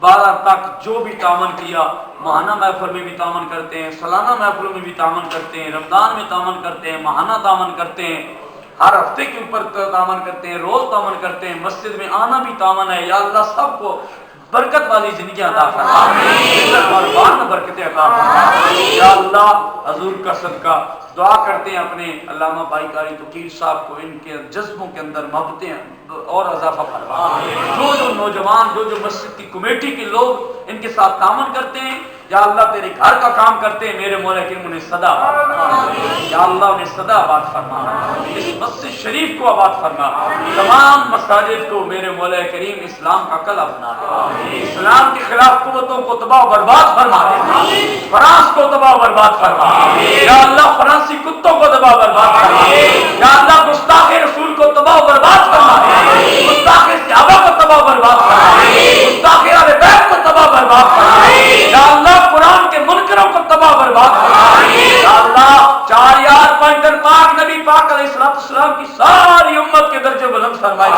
12 تک جو بھی تعاون کیا، ماہانہ محفل میں بھی تعاون کرتے ہیں، سالانہ محفلوں میں بھی تعاون کرتے ہیں، رمضان میں تعاون کرتے ہیں، ماہانہ تعاون کرتے ہیں، ہر ہفتے کے اوپر تعاون کرتے ہیں، روز تعاون کرتے ہیں، مسجد میں آنا بھی تعاون ہے. یا اللہ سب کو برکت والی زندگی عطا فرما، عزت اور بار میں برکتیں عطا فرما. یا اللہ حضور کا صدقہ دعا کرتے ہیں اپنے علامہ بھائی قاری توقیر صاحب کو ان کے جذبوں کے اندر محبتیں اور اضافہ فرما. جو نوجوان جو مسجد کی کمیٹی کے لوگ ان کے ساتھ تعاون کرتے ہیں، یا اللہ تیرے گھر کا کام کرتے ہیں، میرے مولا کریم انہیں صدا آباد فرما. یا اللہ انہیں صدا آباد فرما. اس مسجد شریف کو آباد فرما. تمام مساجد کو میرے مولا کریم اسلام کا قلعہ بنا دے. اسلام کے خلاف قوتوں کو تباہ و برباد فرما دے. فرانس کو تباہ و برباد فرما. یا اللہ فرانسی کتوں کو تباہ و برباد فرما. یا اللہ گستاخ رسول کو تباہ و برباد فرما. گستاخ صحابہ کو تباہ و برباد فرما. گستاخ اہل بیت کو تباہ و برباد فرما. یا اللہ قرآن کے منکروں کو تباہ و برباد فرما. یا اللہ 4 یار پنجر پاک نبی پاک علیہ السلام کی ساری امت کے درجے بلند فرمائے.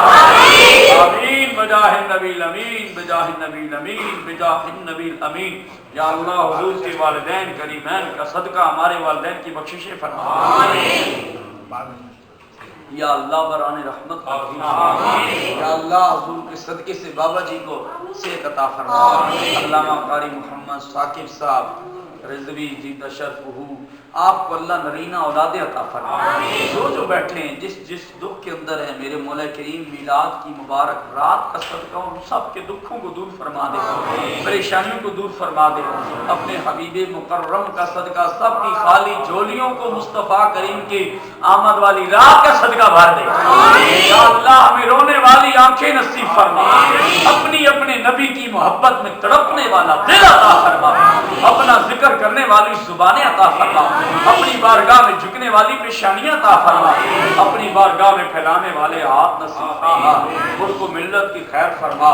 آمین بجاہ النبی الامین بجاہ النبی الامین بجاہ النبی الامین. یا اللہ حضور کے والدین کریمین کا صدقہ ہمارے والدین کی بخششیں فرما. یا اللہ بران رحمت فرما. یا اللہ حضور کے صدقے سے بابا جی کو صحت عطا فرما. علامہ قاری محمد ثاقب صاحب رضوی جی شرف ہو آپ کو اللہ نرینہ اولاد عطا فرمائے۔ جو بیٹھے ہیں جس جس دکھ کے اندر ہیں، میرے مولا کریم میلاد کی مبارک رات کا صدقہ ان سب کے دکھوں کو دور فرما دے، پریشانیوں کو دور فرما دے۔ اپنے حبیب مکرم کا صدقہ سب کی خالی جھولیوں کو مصطفیٰ کریم کی آمد والی رات کا صدقہ بھر دے۔ یا اللہ ہمیں رونے والی آنکھیں نصیب فرما، اپنی اپنے نبی کی محبت میں تڑپنے والا دل عطا فرما، اپنا ذکر کرنے والی زبانیں عطا فرما، اپنی بارگاہ میں جھکنے والی پیشانیاں عطا فرما، اپنی بارگاہ میں پھیلانے والے ہاتھ نصیب فرما، اس کو ملت کی خیر فرما،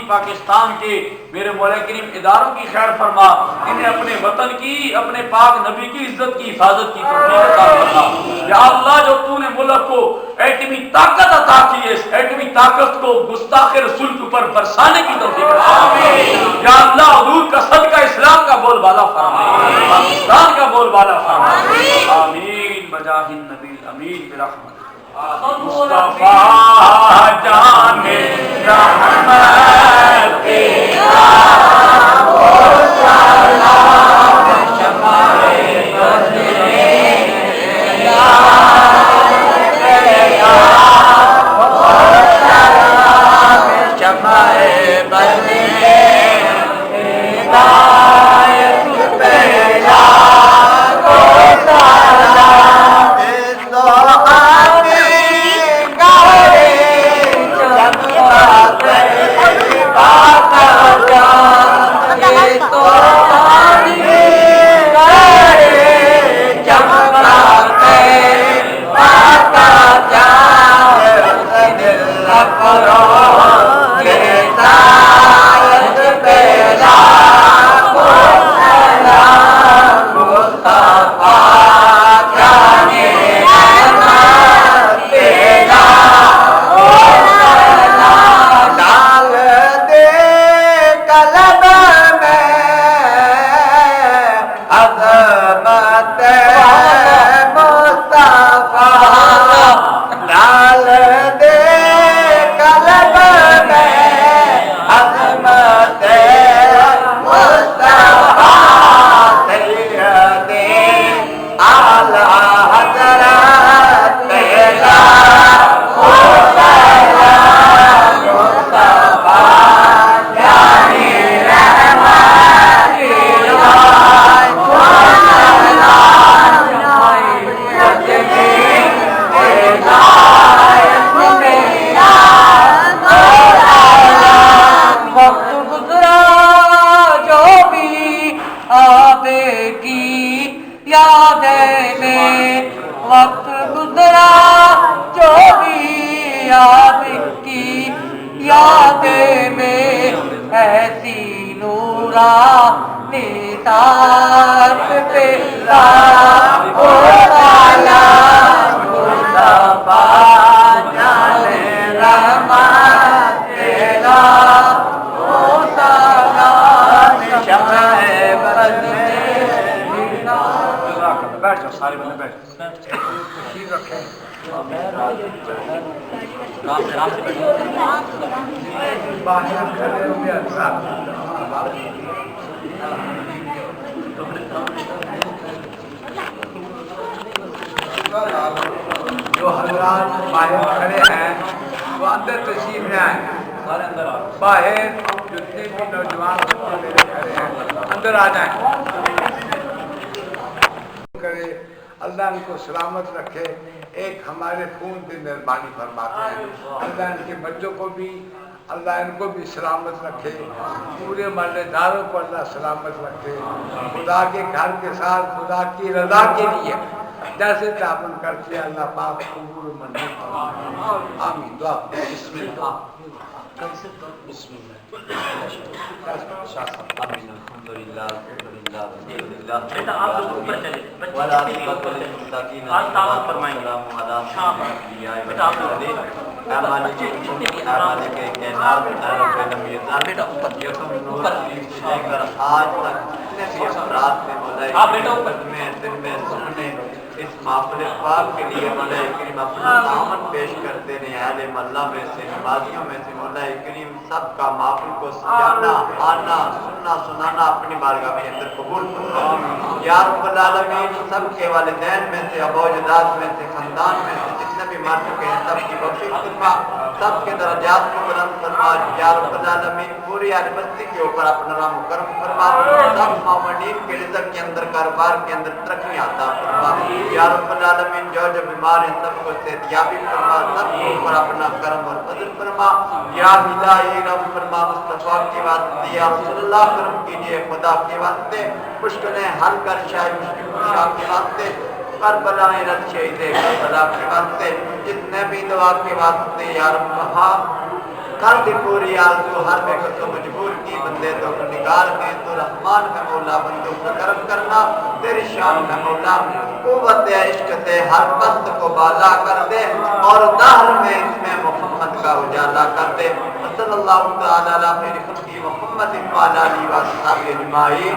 پاکستان کے میرے مولا کریم اداروں کی خیر فرما، انہیں اپنے وطن کی، اپنے پاک نبی کی عزت کی حفاظت کی توفیق عطا فرما۔ یا اللہ جو تو نے ملک کو ایٹمی طاقت عطا کی ہے، اس ایٹمی طاقت کو گستاخ رسول کے اوپر برسانے کی توفیق عطا فرما۔ یا اللہ حضور کا صدقہ اسلام کا بول بالا فرما، پاکستان کا بول بالا فرما، آمین بجاہ النبی الامین برحمت مصطفیٰ جان رحمت جو حضرات باہر کھڑے ہیں وہ اندر تشریف لے آئیں، باہر جتنے بھی نوجوان بچے میرے کھڑے ہیں اندر آ جائیں۔ کرے اللہ ان کو سلامت رکھے، ایک ہمارے خون پہ مہربانی فرماتے ہیں، اللہ ان کے بچوں کو بھی، اللہ ان کو بھی سلامت رکھے، پورے محلے داروں کو اللہ سلامت رکھے، خدا کے گھر کے ساتھ خدا کی رضا کے لیے جیسے تعاون کرتے ہیں اللہ پاک قبول و منظور فرمائے، آمین۔ دعا بسم اللہ بسم اللہ الحمدللہ بیٹا آپ لوگ اوپر چلے، اس محفل پاک کے لیے مولا کریم اپنا دامن پیش کرتے ہیں اہل محلہ میں سے نمازیوں میں سے مولا کریم سب کا محفل کو سجانا آنا سننا سنانا اپنی بارگاہ میں اندر قبول فرما یا رب العالمین سب کے والدین میں سے ابو اجداد میں سے خاندان میں سے جتنے بھی مر چکے ہیں سب کی بخشش فرما سب کے درجات کو بلند فرما یا رب العالمین پوری اہل بستی کے اوپر اپنا رحم و کرم فرما سب مومنین کے رزق کے اندر کاروبار کے اندر ترقی عطا فرما یا رب العالمین جو جو بیمار ہیں سب کو صحتیابی فرما سب کے اوپر اپنا کرم اور فضل فرما یا الہی رحم فرما مصطفیٰ کے واسطے یا رسول اللہ کرم کیجیے خدا کے واسطے مشکلیں حل کر شاہ مشکل کشا کے واسطے کربلا رت شہید کربلا کے واسطے جتنے بھی دعا کے واسطے یا رب کہا کر دی پوری آرزو ہر بے کو مجبور کی بندے تو نگار میں تو رحمان ہے مولا بندوں کا کرم کرنا تیری شان ہے مولا قوت عشق سے ہر پست کو بالا کر دے اور دہر میں اس میں محمد کا اجالا کر دے صلی اللہ تعالی علیہ میری خلقی محمد وعلی آلہ وصحبہ اجمعین